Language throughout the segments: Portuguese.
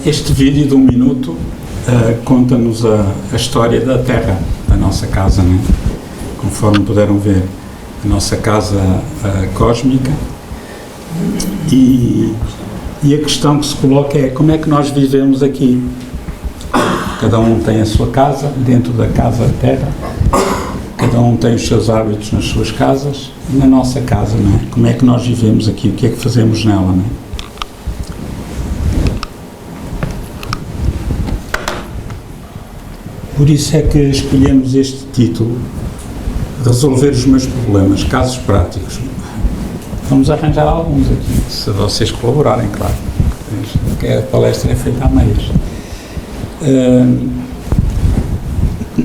Este vídeo de 1 minuto conta-nos a história da Terra, da nossa casa, né? Conforme puderam ver, a nossa casa cósmica, e a questão que se coloca é como é que nós vivemos aqui. Cada um tem a sua casa, dentro da casa Terra, cada um tem os seus hábitos nas suas casas, e na nossa casa, não é? Como é que nós vivemos aqui, o que é que fazemos nela, não é? Por isso é que escolhemos este título, Resolver os meus problemas, casos práticos. Vamos arranjar alguns aqui, se vocês colaborarem, claro, porque a palestra é feita a meias.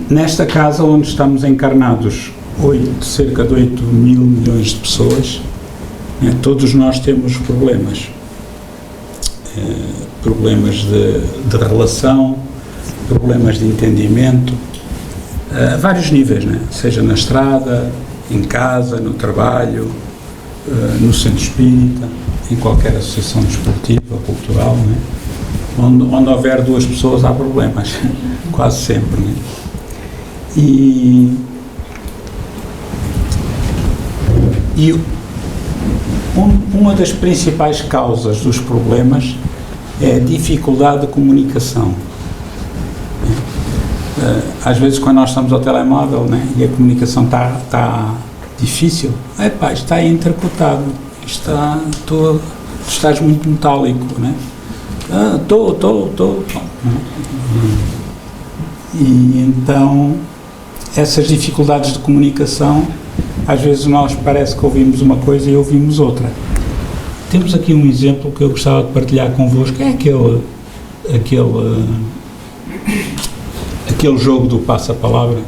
Nesta casa onde estamos encarnados, cerca de 8 mil milhões de pessoas, né, todos nós temos problemas. Problemas de relação, problemas de entendimento, a vários níveis, né? Seja na estrada, em casa, no trabalho, no centro espírita, em qualquer associação desportiva, cultural, né? Onde houver duas pessoas há problemas, quase sempre, né? E uma das principais causas dos problemas é a dificuldade de comunicação. Às vezes, quando nós estamos ao telemóvel, né, e a comunicação está difícil, está intercortado, tu estás muito metálico, né? Estou. E então, essas dificuldades de comunicação, às vezes nós parece que ouvimos uma coisa e ouvimos outra. Temos aqui um exemplo que eu gostava de partilhar convosco, é aquele jogo do passa-palavra.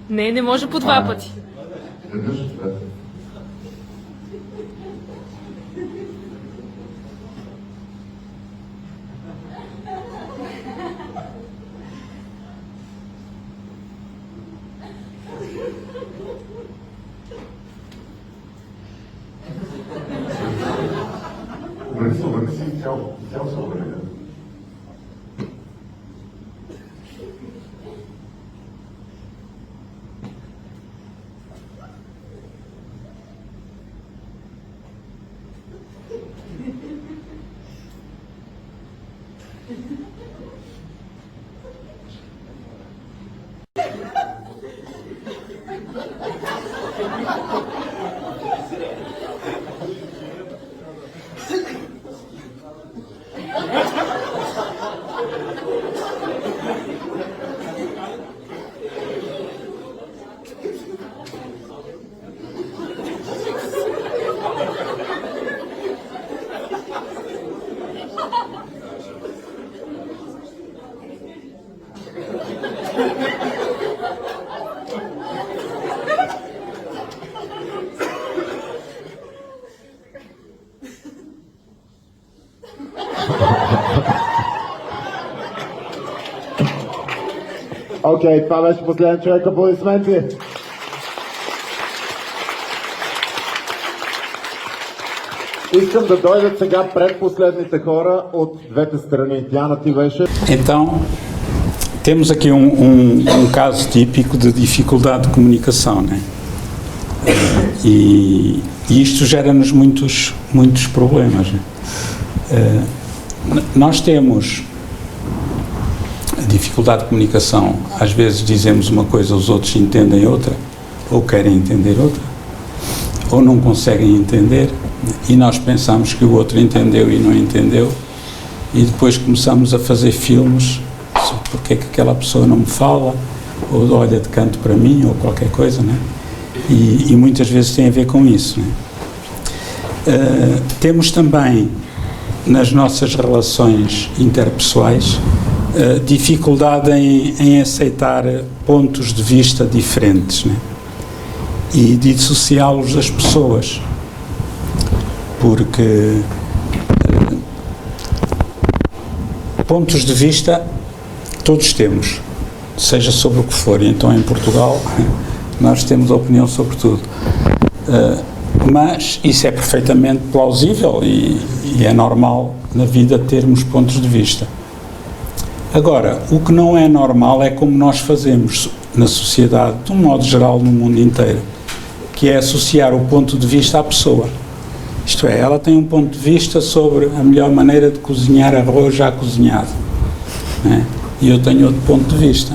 Не може по 2 пъти. Окей, това беше последен човек, аплодисменти. Искам да дойдат сега предпоследните хора от двете страни. Диана, ти беше. Então, temos aqui um caso típico de dificuldade de comunicação, né? E isto gera-nos muitos problemas, né? Nós temos dificuldade de comunicação, às vezes dizemos uma coisa, os outros entendem outra, ou querem entender outra, ou não conseguem entender, e nós pensamos que o outro entendeu e não entendeu, e depois começamos a fazer filmes sobre porque é que aquela pessoa não me fala, ou olha de canto para mim, ou qualquer coisa, né? E muitas vezes tem a ver com isso, né? Temos também nas nossas relações interpessoais, dificuldade em aceitar pontos de vista diferentes, né? E dissociá-los das pessoas, porque pontos de vista todos temos, seja sobre o que for, e então em Portugal nós temos opinião sobre tudo, mas isso é perfeitamente plausível e é normal na vida termos pontos de vista. Agora, o que não é normal é como nós fazemos na sociedade, de um modo geral no mundo inteiro, que é associar o ponto de vista à pessoa. Isto é, ela tem um ponto de vista sobre a melhor maneira de cozinhar arroz já cozinhado, né? E eu tenho outro ponto de vista.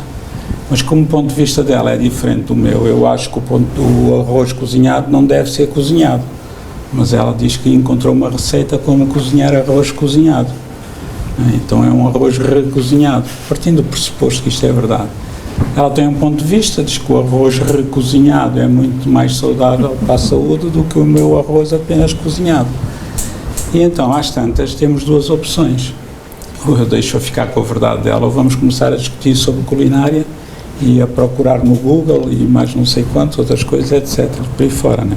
Mas como o ponto de vista dela é diferente do meu, eu acho que o arroz cozinhado não deve ser cozinhado. Mas ela diz que encontrou uma receita como cozinhar arroz cozinhado. Então é um arroz recozinhado, partindo do pressuposto que isto é verdade. Ela tem um ponto de vista, diz que o arroz recozinhado é muito mais saudável para a saúde do que o meu arroz apenas cozinhado. E então, às tantas, temos duas opções. Ou eu deixo-a ficar com a verdade dela, ou vamos começar a discutir sobre culinária e a procurar no Google e mais não sei quantas outras coisas, etc. Por aí fora, né?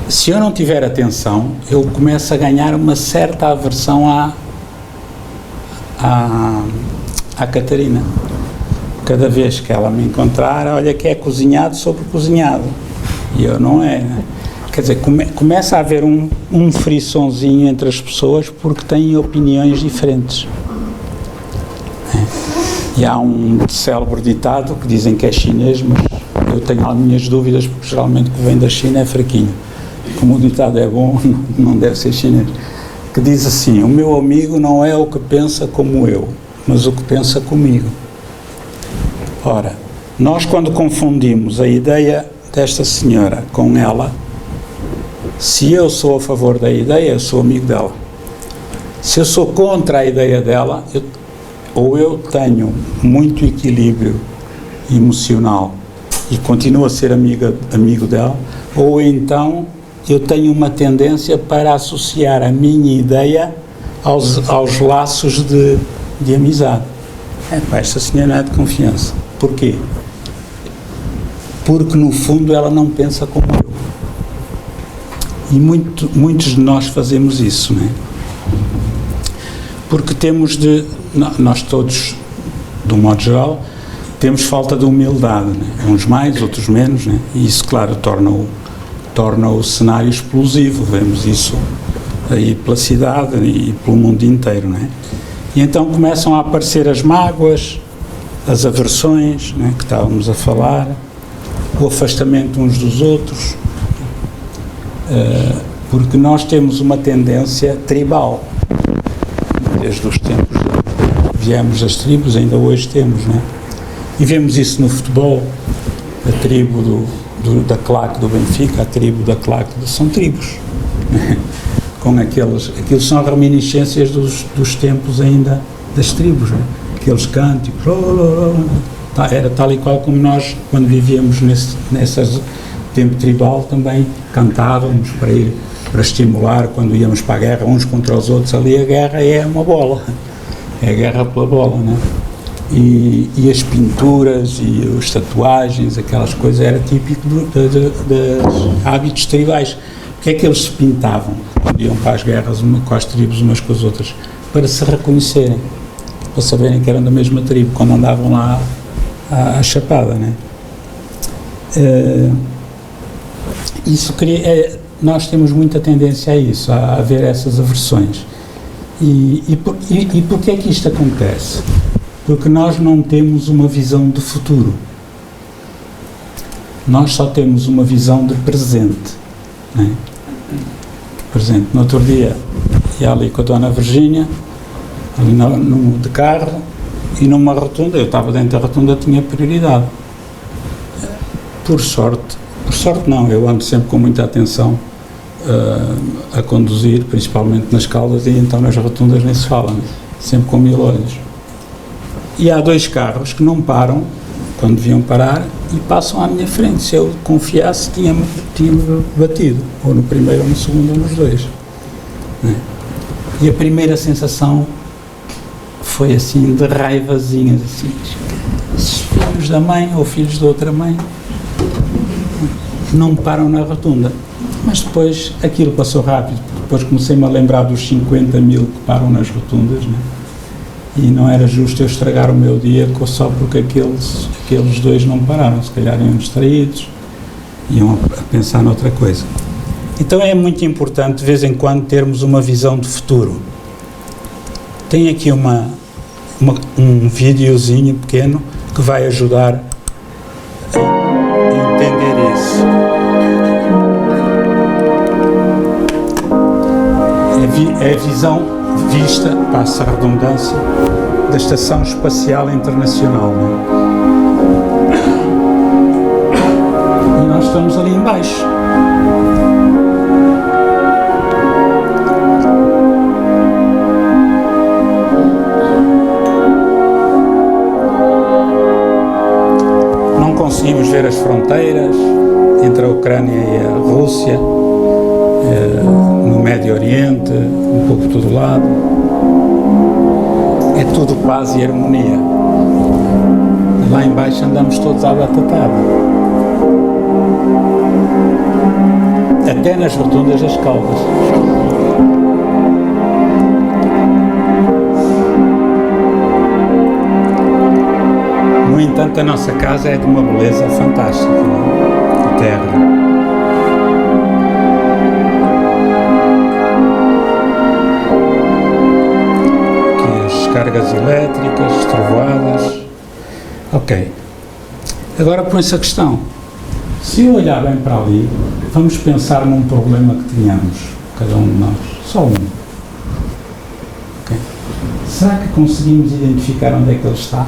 Se eu não tiver atenção, eu começo a ganhar uma certa aversão à Catarina. Cada vez que ela me encontrar, olha que é cozinhado sobre cozinhado. E eu não é, né? Quer dizer, começa a haver um friçãozinho entre as pessoas porque têm opiniões diferentes. E há um célebre ditado que dizem que é chinês, mas eu tenho as minhas dúvidas porque geralmente o que vem da China é fraquinho. Como o ditado é bom, não deve ser chinês. Que diz assim: o meu amigo não é o que pensa como eu, mas o que pensa comigo. Ora, nós quando confundimos a ideia desta senhora com ela, se eu sou a favor da ideia, eu sou amigo dela. Se eu sou contra a ideia dela, eu tenho muito equilíbrio emocional e continuo a ser amigo dela, ou então eu tenho uma tendência para associar a minha ideia aos laços de amizade. Esta senhora não é de confiança. Porquê? Porque no fundo ela não pensa como eu. E muitos de nós fazemos isso, não é? Porque nós todos, de um modo geral, temos falta de humildade, né? Uns mais, outros menos, né? E isso, claro, torna o cenário explosivo. Vemos isso aí pela cidade e pelo mundo inteiro, né? E então começam a aparecer as mágoas, as aversões, né, que estávamos a falar, o afastamento uns dos outros, porque nós temos uma tendência tribal. Desde os tempos viemos das tribos, ainda hoje temos, né? E vemos isso no futebol, a tribo da claque do Benfica, a tribo da claque são tribos, né? Com aqueles são reminiscências dos tempos ainda das tribos, né? Aqueles cânticos, era tal e qual como nós, quando vivíamos nesse tempo tribal, também cantávamos para estimular, quando íamos para a guerra uns contra os outros. Ali a guerra é uma bola, é a guerra pela bola, né? E as pinturas e as tatuagens, aquelas coisas, era típico dos hábitos tribais. Porque é que eles se pintavam quando iam para as guerras, com as tribos umas com as outras? Para se reconhecerem, para saberem que eram da mesma tribo, quando andavam lá à chapada, né? Nós temos muita tendência a isso, a haver essas aversões. E porquê é que isto acontece? Porque nós não temos uma visão de futuro. Nós só temos uma visão de presente, né? Presente. No outro dia, ia ali com a Dona Virgínia, ali de carro, e numa rotunda, eu estava dentro da rotunda, tinha prioridade. Por sorte não, eu ando sempre com muita atenção a conduzir, principalmente nas Caldas, e então nas rotundas nem se fala, né? Sempre com 1000 olhos. E há 2 carros que não param quando deviam parar e passam à minha frente. Se eu confiasse, tinha batido, ou no primeiro, ou no segundo, ou nos 2. né? E a primeira sensação foi assim, de raivazinhas, assim, esses filhos da mãe ou filhos de outra mãe não param na rotunda. Mas depois aquilo passou rápido, depois comecei-me a lembrar dos 50 mil que param nas rotundas, né? E não era justo eu estragar o meu dia só porque aqueles dois não pararam, se calhar iam distraídos, iam a pensar noutra coisa. Então é muito importante de vez em quando termos uma visão de futuro. Tem aqui um videozinho pequeno que vai ajudar a entender isso. É a visão vista, passa a redundância, da Estação Espacial Internacional, né? E nós estamos ali embaixo. Não conseguimos ver as fronteiras entre a Ucrânia e a Rússia, no Médio Oriente, um pouco por todo lado. É tudo paz e harmonia. Lá embaixo andamos todos à batatada. Até nas rotundas das Caldas. No entanto, a nossa casa é de uma beleza fantástica, não? A terra. Cargas elétricas, trovoadas. Ok. Agora põe-se a questão. Se eu olhar bem para ali, vamos pensar num problema que tenhamos, cada um de nós, só um. Okay. Será que conseguimos identificar onde é que ele está?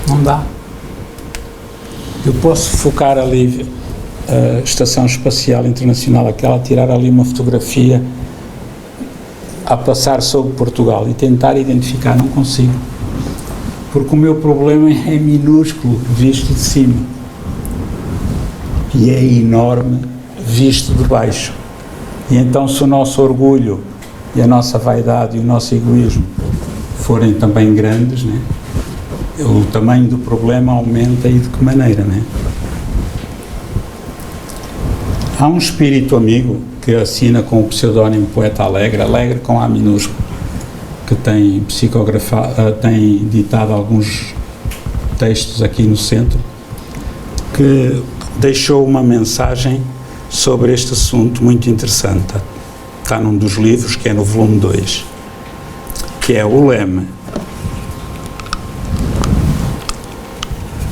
Não dá. Eu posso focar ali a Estação Espacial Internacional, aquela, tirar ali uma fotografia a passar sobre Portugal e tentar identificar, não consigo, porque o meu problema é minúsculo visto de cima e é enorme visto de baixo. E então, se o nosso orgulho e a nossa vaidade e o nosso egoísmo forem também grandes, né, o tamanho do problema aumenta. E de que maneira, né? Há um espírito amigo que assina com o pseudónimo Poeta Alegre, Alegre com A minúsculo, que tem tem ditado alguns textos aqui no centro, que deixou uma mensagem sobre este assunto muito interessante. Está num dos livros, que é no volume 2, que é o leme.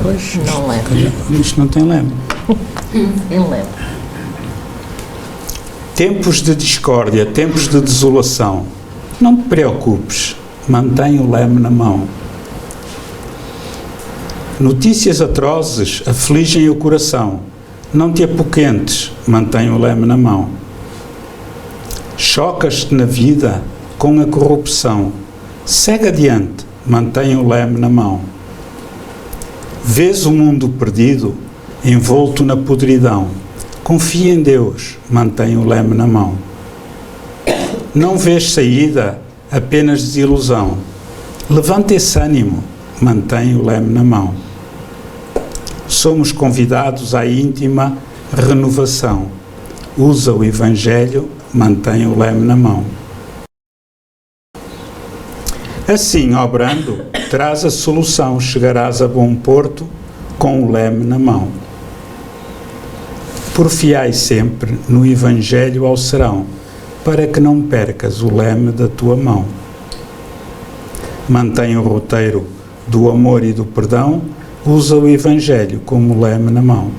Pois não lembro. Isto não tem leme. Eu lembro. Tempos de discórdia, tempos de desolação. Não te preocupes, mantém o leme na mão. Notícias atrozes afligem o coração. Não te apoquentes, mantém o leme na mão. Chocas-te na vida com a corrupção. Segue adiante, mantém o leme na mão. Vês o mundo perdido, envolto na podridão. Confia em Deus, mantém o leme na mão. Não vês saída, apenas desilusão. Levanta esse ânimo, mantém o leme na mão. Somos convidados à íntima renovação. Usa o Evangelho, mantém o leme na mão. Assim, obrando, traz a solução, chegarás a bom porto com o leme na mão. Porfiai sempre no Evangelho ao serão, para que não percas o leme da tua mão. Mantém o roteiro do amor e do perdão, usa o Evangelho como leme na mão.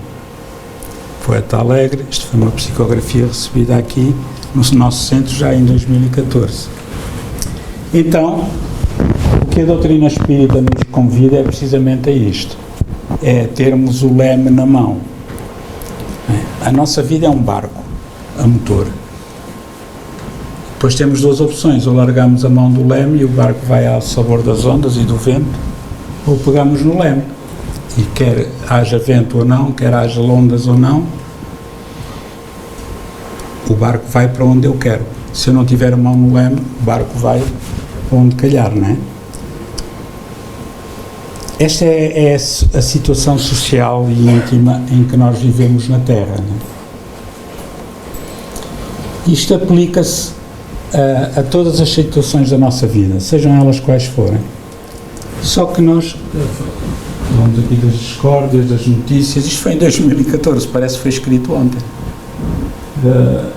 Poeta Alegre, isto foi uma psicografia recebida aqui no nosso centro já em 2014. Então, o que a doutrina espírita nos convida é precisamente a isto, é termos o leme na mão. A nossa vida é um barco a motor. Depois temos duas opções: ou largamos a mão do leme e o barco vai ao sabor das ondas e do vento, ou pegamos no leme e quer haja vento ou não, quer haja ondas ou não, o barco vai para onde eu quero. Se eu não tiver a mão no leme, o barco vai para onde calhar, não é? Esta é a situação social e íntima em que nós vivemos na Terra, não é? Isto aplica-se a todas as situações da nossa vida, sejam elas quais forem. Só que nós falamos aqui das discórdias, das notícias, isto foi em 2014, parece que foi escrito ontem.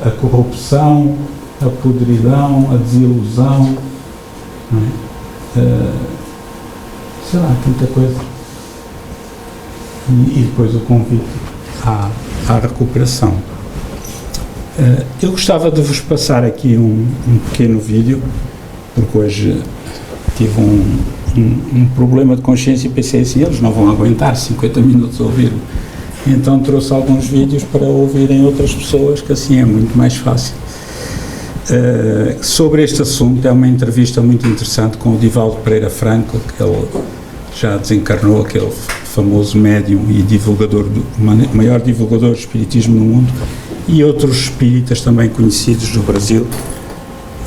A corrupção, a podridão, a desilusão, não é? Sei lá, tanta coisa. E depois o convite à recuperação. Eu gostava de vos passar aqui um pequeno vídeo, porque hoje tive um problema de consciência e pensei assim, eles não vão aguentar 50 minutos a ouvir. Então trouxe alguns vídeos para ouvirem outras pessoas, que assim é muito mais fácil. Sobre este assunto, é uma entrevista muito interessante com o Divaldo Pereira Franco, que ele já desencarnou, aquele famoso médium e divulgador, maior divulgador do espiritismo no mundo, e outros espíritas também conhecidos do Brasil.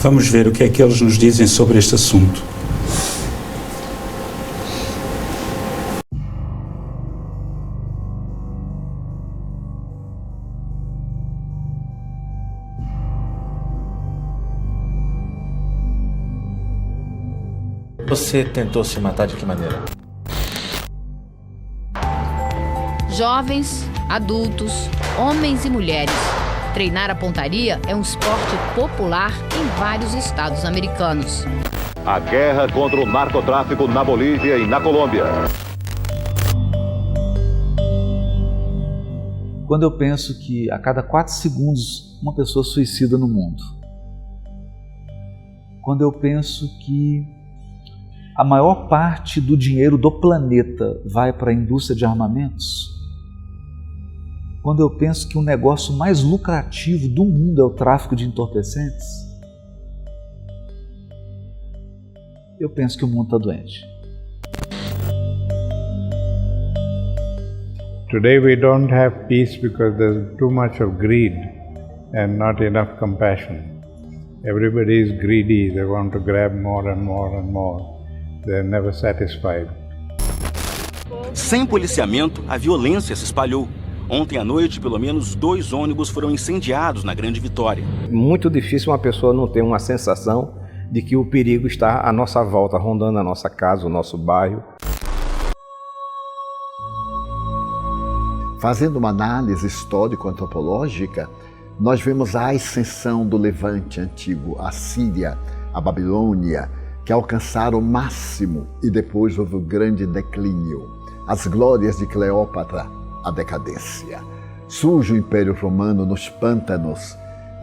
Vamos ver o que é que eles nos dizem sobre este assunto. Você tentou se matar de que maneira? Jovens, adultos, homens e mulheres. Treinar a pontaria é um esporte popular em vários estados americanos. A guerra contra o narcotráfico na Bolívia e na Colômbia. Quando eu penso que a cada 4 segundos uma pessoa suicida no mundo. Quando eu penso que a maior parte do dinheiro do planeta vai para a indústria de armamentos. Quando eu penso que o negócio mais lucrativo do mundo é o tráfico de entorpecentes, eu penso que o mundo está doente. Today we don't have peace because there's too much of greed and not enough compassion. Everybody is greedy, they want to grab more and more and more. They're never satisfied. Sem policiamento, a violência se espalhou. Ontem à noite, pelo menos 2 ônibus foram incendiados na Grande Vitória. Muito difícil uma pessoa não ter uma sensação de que o perigo está à nossa volta, rondando a nossa casa, o nosso bairro. Fazendo uma análise histórico-antropológica, nós vemos a ascensão do Levante antigo, a Síria, a Babilônia, que alcançaram o máximo e depois houve o grande declínio. As glórias de Cleópatra, a decadência. Surge o Império Romano nos pântanos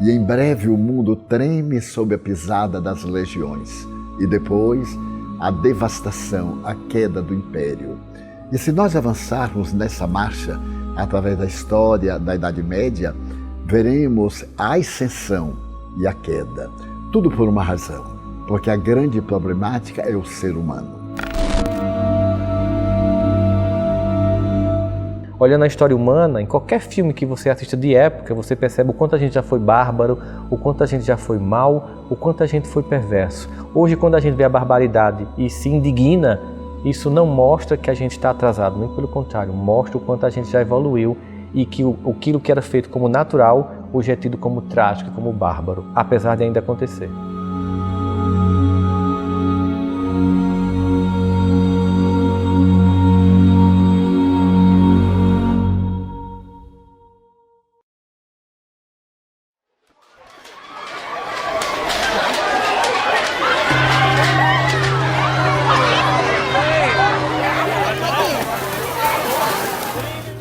e em breve o mundo treme sob a pisada das legiões. E depois a devastação, a queda do Império. E se nós avançarmos nessa marcha, através da história da Idade Média, veremos a ascensão e a queda. Tudo por uma razão, porque a grande problemática é o ser humano. Olhando a história humana, em qualquer filme que você assista de época, você percebe o quanto a gente já foi bárbaro, o quanto a gente já foi mal, o quanto a gente foi perverso. Hoje, quando a gente vê a barbaridade e se indigna, isso não mostra que a gente está atrasado, nem pelo contrário, mostra o quanto a gente já evoluiu e que aquilo que era feito como natural, hoje é tido como trágico, como bárbaro, apesar de ainda acontecer.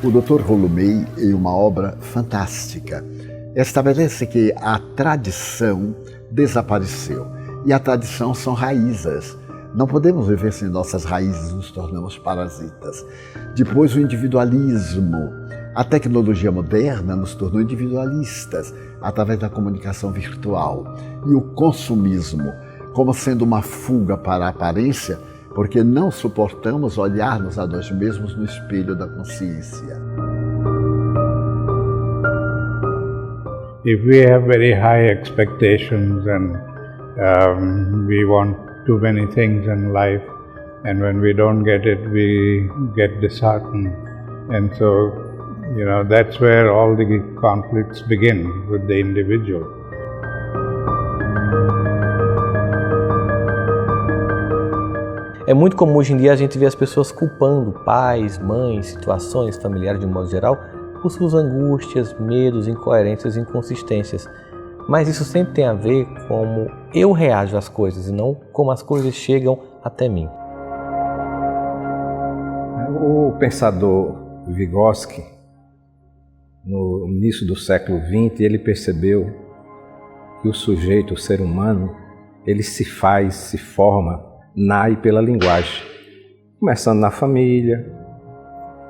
O Dr. Rolomei, em uma obra fantástica, estabelece que a tradição desapareceu. E a tradição são raízes. Não podemos viver sem nossas raízes, nos tornamos parasitas. Depois o individualismo. A tecnologia moderna nos tornou individualistas através da comunicação virtual. E o consumismo, como sendo uma fuga para a aparência, porque não suportamos olhar-nos a nós mesmos no espelho da consciência. if we have very high expectations and we want too many things in life, and when we don't get it, we get disheartened. And so, that's where all the conflicts begin, with the individual. É muito comum hoje em dia a gente ver as pessoas culpando pais, mães, situações familiares de um modo geral por suas angústias, medos, incoerências e inconsistências. Mas isso sempre tem a ver com como eu reajo às coisas e não como as coisas chegam até mim. O pensador Vygotsky, no início do século XX, ele percebeu que o sujeito, o ser humano, ele se forma, nasce pela linguagem. Começando na família,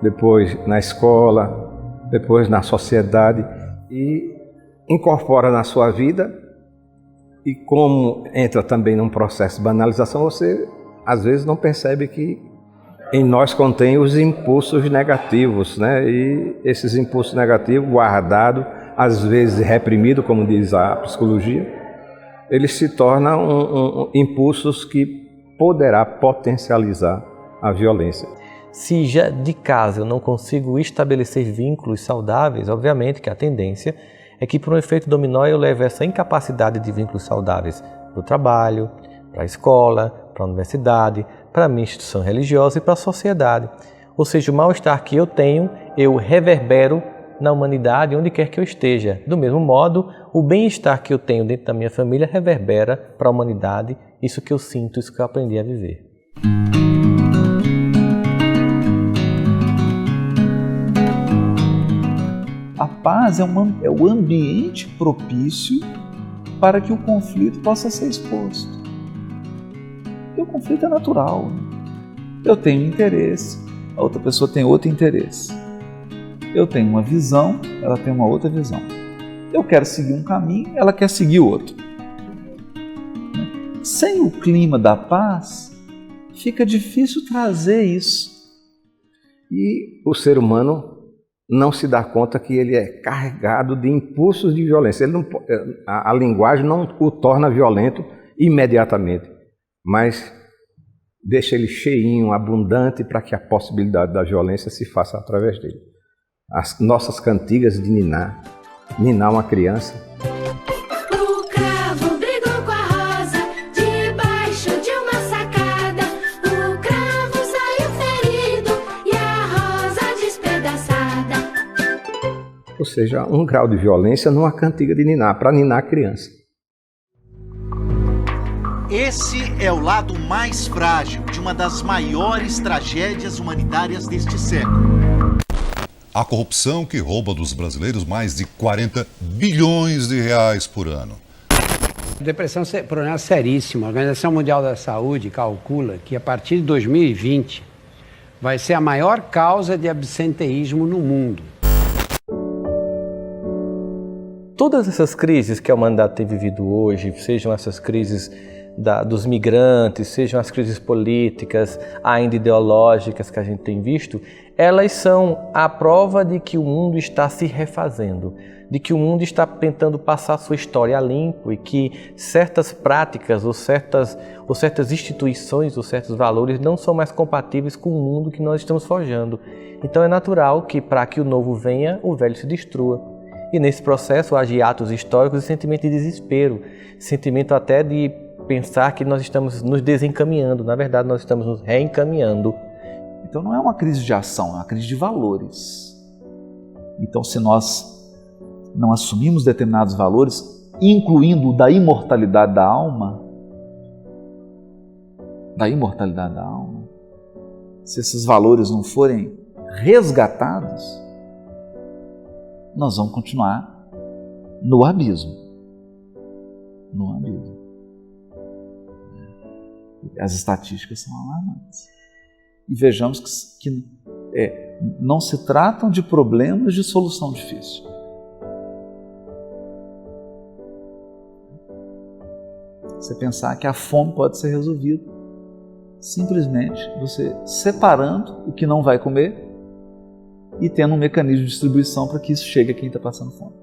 depois na escola, depois na sociedade e incorpora na sua vida. E como entra também num processo de banalização, você às vezes não percebe que em nós contém os impulsos negativos, né? E esses impulsos negativos, guardados, às vezes reprimidos, como diz a psicologia, eles se tornam impulsos que poderá potencializar a violência. Se já de casa eu não consigo estabelecer vínculos saudáveis, obviamente que a tendência é que por um efeito dominó eu leve essa incapacidade de vínculos saudáveis para o trabalho, para a escola, para a universidade, para a minha instituição religiosa e para a sociedade. Ou seja, o mal-estar que eu tenho, eu reverbero na humanidade onde quer que eu esteja. Do mesmo modo, o bem-estar que eu tenho dentro da minha família reverbera para a humanidade, isso que eu sinto, isso que eu aprendi a viver. A paz é o ambiente propício para que o conflito possa ser exposto. Porque o conflito é natural. Eu tenho interesse, a outra pessoa tem outro interesse. Eu tenho uma visão, ela tem uma outra visão. Eu quero seguir um caminho, ela quer seguir outro. Sem o clima da paz, fica difícil trazer isso. E o ser humano não se dá conta que ele é carregado de impulsos de violência. A linguagem não o torna violento imediatamente, mas deixa ele cheinho, abundante, para que a possibilidade da violência se faça através dele. As nossas cantigas de ninar uma criança. O cravo brigou com a rosa debaixo de uma sacada. O cravo saiu ferido e a rosa despedaçada. Ou seja, um grau de violência numa cantiga de ninar, para ninar a criança. Esse é o lado mais frágil de uma das maiores tragédias humanitárias deste século. A corrupção que rouba dos brasileiros mais de 40 bilhões de reais por ano. Depressão é um problema seríssimo. A Organização Mundial da Saúde calcula que a partir de 2020 vai ser a maior causa de absenteísmo no mundo. Todas essas crises que a humanidade tem vivido hoje, sejam essas crises dos migrantes, sejam as crises políticas, ainda ideológicas que a gente tem visto, elas são a prova de que o mundo está se refazendo, de que o mundo está tentando passar sua história a limpo e que certas práticas ou certas instituições ou certos valores não são mais compatíveis com o mundo que nós estamos forjando. Então é natural que para que o novo venha, o velho se destrua. E nesse processo há atos históricos e sentimento de desespero, sentimento até de pensar que nós estamos nos desencaminhando, na verdade nós estamos nos reencaminhando. Então não é uma crise de ação, é uma crise de valores. Então se nós não assumimos determinados valores, incluindo o da imortalidade da alma, se esses valores não forem resgatados, nós vamos continuar no abismo. As estatísticas são alarmantes. E vejamos que não se tratam de problemas de solução difícil. Você pensar que a fome pode ser resolvida simplesmente você separando o que não vai comer e tendo um mecanismo de distribuição para que isso chegue a quem está passando fome.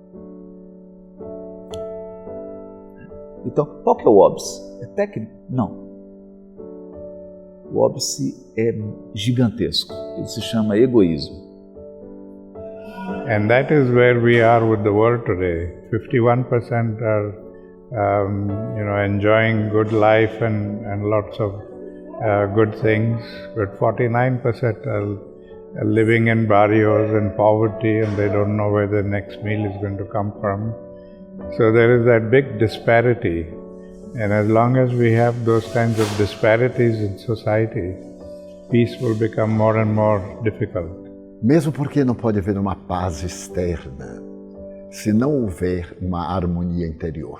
Então, qual que é o óbice? É técnico? Não. O óbice é gigantesco. Ele se chama egoísmo. And that is where we are with the world today. 51% are, enjoying good life and lots of good things, but 49% are living in barrios and poverty, and they don't know where the next meal is going to come from. So there is that big disparity, and as long as we have those kinds of disparities in society, peace will become more and more difficult. Mesmo porque não pode haver uma paz externa se não houver uma harmonia interior.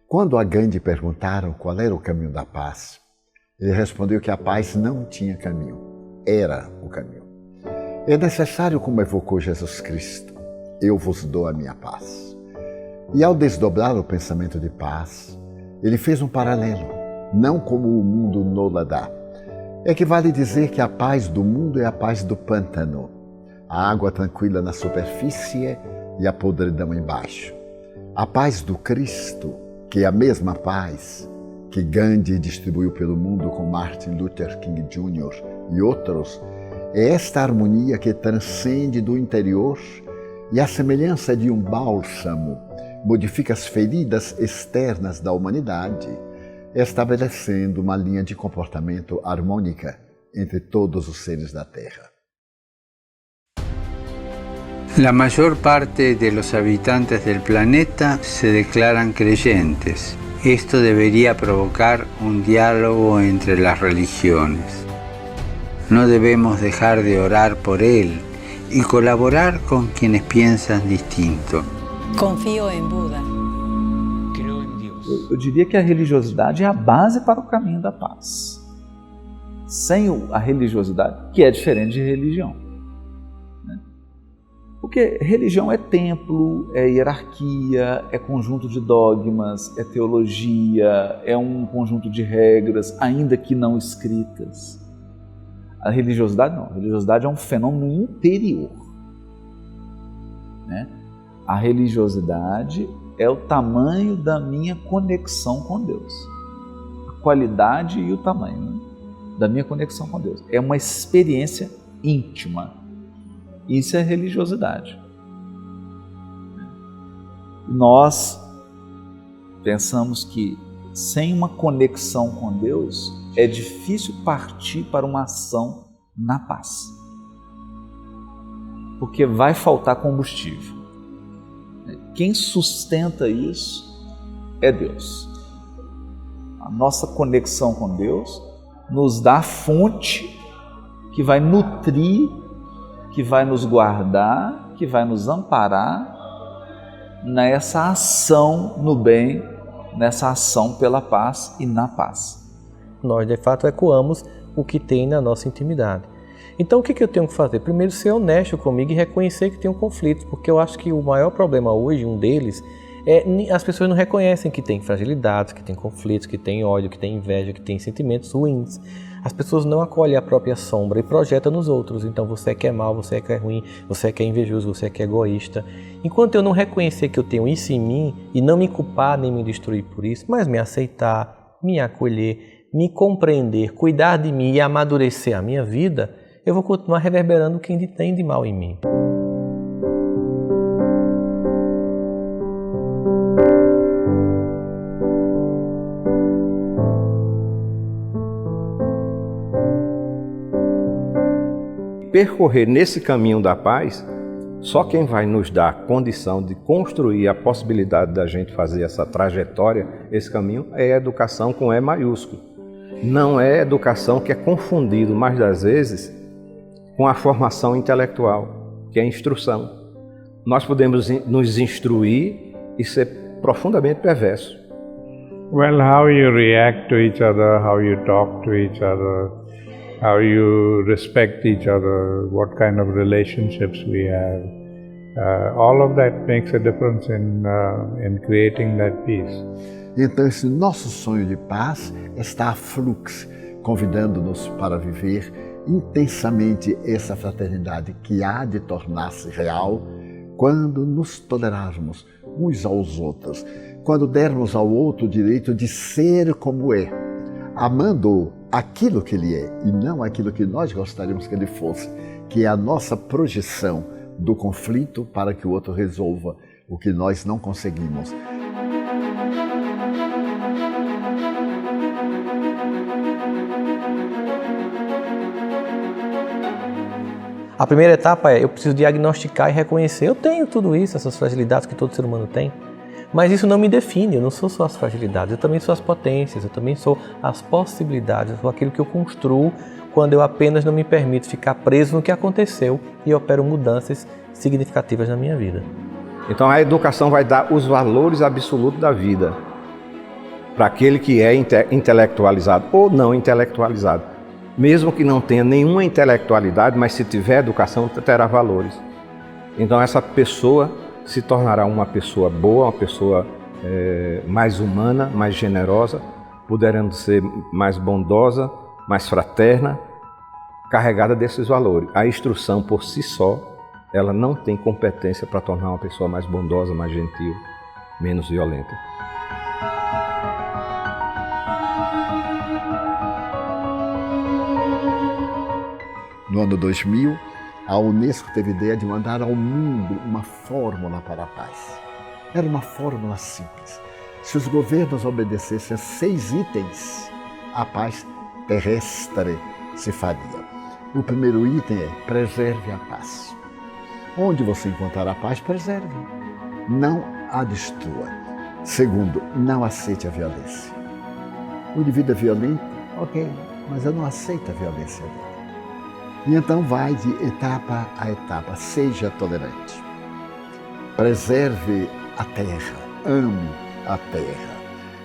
Quando a Gandhi perguntaram qual era o caminho da paz, ele respondeu que a paz não tinha caminho, era o caminho. É necessário, como evocou Jesus Cristo, eu vos dou a minha paz. E ao desdobrar o pensamento de paz, ele fez um paralelo, não como o mundo nos dá. Equivale dizer que a paz do mundo é a paz do pântano, a água tranquila na superfície e a podridão embaixo. A paz do Cristo, que é a mesma paz que Gandhi distribuiu pelo mundo com Martin Luther King Jr. e outros, é esta harmonia que transcende do interior e, à semelhança de um bálsamo, modifica as feridas externas da humanidade, estabelecendo uma linha de comportamento harmônica entre todos os seres da Terra. La mayor parte de los habitantes del planeta se declaran creyentes. Esto debería provocar un diálogo entre las religiones. No debemos dejar de orar por él y colaborar con quienes piensan distinto. Confío en Buda. Eu diria que a religiosidade é a base para o caminho da paz. Sem a religiosidade, que é diferente de religião. Né? Porque religião é templo, é hierarquia, é conjunto de dogmas, é teologia, é um conjunto de regras, ainda que não escritas. A religiosidade não. A religiosidade é um fenômeno interior. Né? A religiosidade é o tamanho da minha conexão com Deus. A qualidade e o tamanho, né, da minha conexão com Deus. É uma experiência íntima. Isso é religiosidade. Nós pensamos que sem uma conexão com Deus é difícil partir para uma ação na paz. Porque vai faltar combustível. Quem sustenta isso é Deus. A nossa conexão com Deus nos dá a fonte que vai nutrir, que vai nos guardar, que vai nos amparar nessa ação no bem, nessa ação pela paz e na paz. Nós, de fato, ecoamos o que tem na nossa intimidade. Então, o que eu tenho que fazer? Primeiro, ser honesto comigo e reconhecer que tem um conflito, porque eu acho que o maior problema hoje, um deles, é as pessoas não reconhecem que tem fragilidades, que tem conflitos, que tem ódio, que tem inveja, que tem sentimentos ruins. As pessoas não acolhem a própria sombra e projetam nos outros. Então, você é que é mal, você é que é ruim, você é que é invejoso, você é que é egoísta. Enquanto eu não reconhecer que eu tenho isso em mim e não me culpar nem me destruir por isso, mas me aceitar, me acolher, me compreender, cuidar de mim e amadurecer a minha vida, eu vou continuar reverberando o que tem de mal em mim. Percorrer nesse caminho da paz, só quem vai nos dar a condição de construir a possibilidade da gente fazer essa trajetória, esse caminho, é a educação com E maiúsculo. Não é educação que é confundido, mais das vezes, com a formação intelectual, que é a instrução. Nós podemos nos instruir e ser profundamente perversos. Well, how you react to each other, how you talk to each other, how you respect each other, what kind of relationships we have, all of that makes a difference in creating that peace. Então, esse nosso sonho de paz está a fluxo, convidando-nos para viver intensamente essa fraternidade que há de tornar-se real quando nos tolerarmos uns aos outros, quando dermos ao outro o direito de ser como é, amando aquilo que ele é e não aquilo que nós gostaríamos que ele fosse, que é a nossa projeção do conflito para que o outro resolva o que nós não conseguimos. A primeira etapa é, eu preciso diagnosticar e reconhecer, eu tenho tudo isso, essas fragilidades que todo ser humano tem, mas isso não me define, eu não sou só as fragilidades, eu também sou as potências, eu também sou as possibilidades, eu sou aquilo que eu construo quando eu apenas não me permito ficar preso no que aconteceu e opero mudanças significativas na minha vida. Então a educação vai dar os valores absolutos da vida para aquele que é intelectualizado ou não intelectualizado. Mesmo que não tenha nenhuma intelectualidade, mas se tiver educação, terá valores. Então essa pessoa se tornará uma pessoa boa, uma pessoa mais humana, mais generosa, podendo ser mais bondosa, mais fraterna, carregada desses valores. A instrução por si só, ela não tem competência para tornar uma pessoa mais bondosa, mais gentil, menos violenta. No ano 2000, a Unesco teve a ideia de mandar ao mundo uma fórmula para a paz. Era uma fórmula simples. Se os governos obedecessem a 6 itens, a paz terrestre se faria. O primeiro item é: preserve a paz. Onde você encontrar a paz, preserve. Não a destrua. Segundo, não aceite a violência. O indivíduo é violento, ok, mas eu não aceito a violência dele. E então vai de etapa a etapa, seja tolerante. Preserve a terra, ame a terra,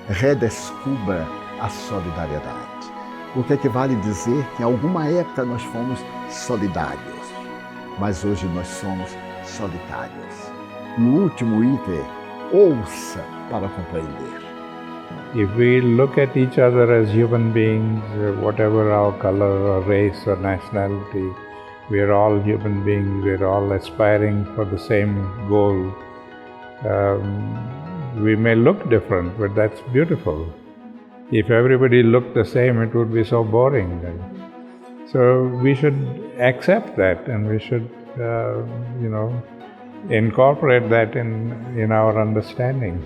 redescubra a solidariedade. O que equivale dizer que em alguma época nós fomos solidários, mas hoje nós somos solitários. E o último item é: ouça para compreender. If we look at each other as human beings, whatever our color or race or nationality, we are all human beings, we are all aspiring for the same goal. We may look different, but that's beautiful. If everybody looked the same, it would be so boring. So we should accept that, and we should, incorporate that in our understanding.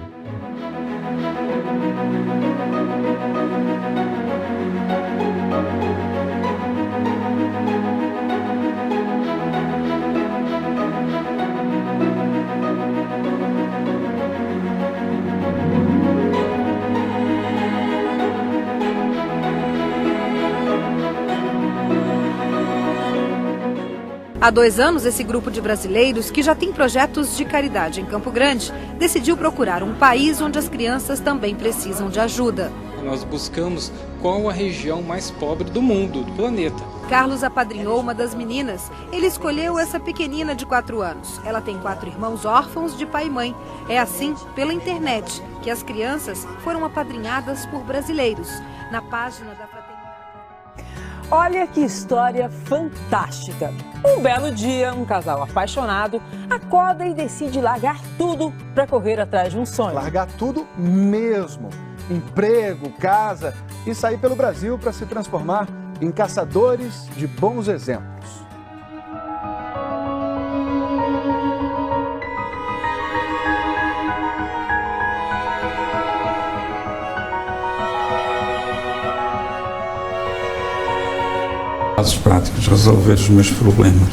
Há 2 anos, esse grupo de brasileiros, que já tem projetos de caridade em Campo Grande, decidiu procurar um país onde as crianças também precisam de ajuda. Nós buscamos qual a região mais pobre do mundo, do planeta. Carlos apadrinhou uma das meninas. Ele escolheu essa pequenina de 4 anos. Ela tem 4 irmãos órfãos de pai e mãe. É assim, pela internet, que as crianças foram apadrinhadas por brasileiros. Na página da Fraternidade. Olha que história fantástica! Um belo dia, um casal apaixonado acorda e decide largar tudo para correr atrás de um sonho. Largar tudo mesmo. Emprego, casa e sair pelo Brasil para se transformar em caçadores de bons exemplos. Casos práticos, resolver os meus problemas.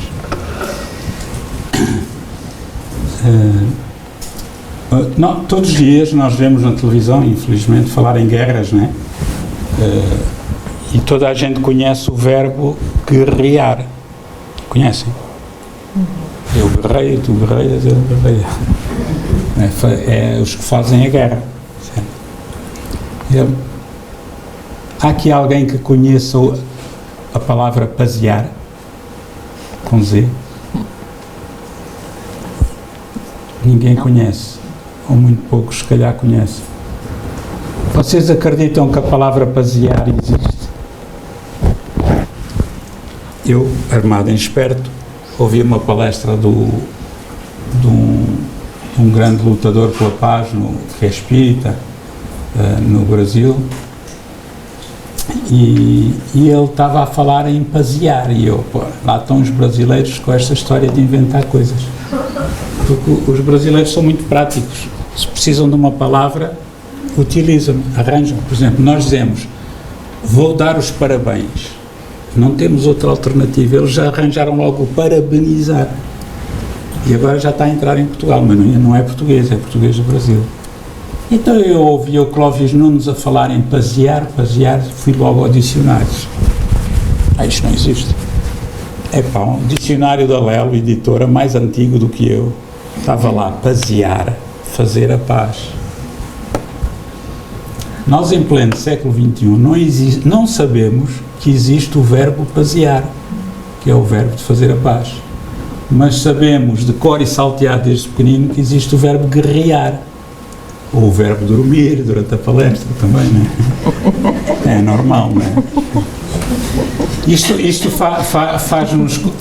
Não, todos os dias nós vemos na televisão, infelizmente, falar em guerras, não é? E toda a gente conhece o verbo guerrear. Conhecem? Eu guerreio, tu guerreias, eu guerreio. É os que fazem a guerra. Há aqui alguém que conheça a palavra pasear, com Z? Ninguém conhece, ou muito poucos se calhar conhecem. Vocês acreditam que a palavra pasear existe? Eu, armado em esperto, ouvi uma palestra de um um grande lutador pela paz, que é espírita, no Brasil, e ele estava a falar em pasear, e eu, pô, lá estão os brasileiros com esta história de inventar coisas, porque os brasileiros são muito práticos, se precisam de uma palavra, utilizam, arranjam. Por exemplo, nós dizemos, vou dar os parabéns, não temos outra alternativa, eles já arranjaram logo o parabenizar, e agora já está a entrar em Portugal, mas não é português, é português do Brasil. Então eu ouvi o Clóvis Nunes a falar em pasear, fui logo ao dicionário. Isto não existe. É pá, um dicionário da Lelo, editora, mais antigo do que eu, estava lá, pasear, fazer a paz. Nós, em pleno século XXI, não sabemos que existe o verbo pasear, que é o verbo de fazer a paz. Mas sabemos, de cor e salteado desde pequenino, que existe o verbo guerrear. Ou o verbo dormir durante a palestra também, não é? É normal, não é? Isto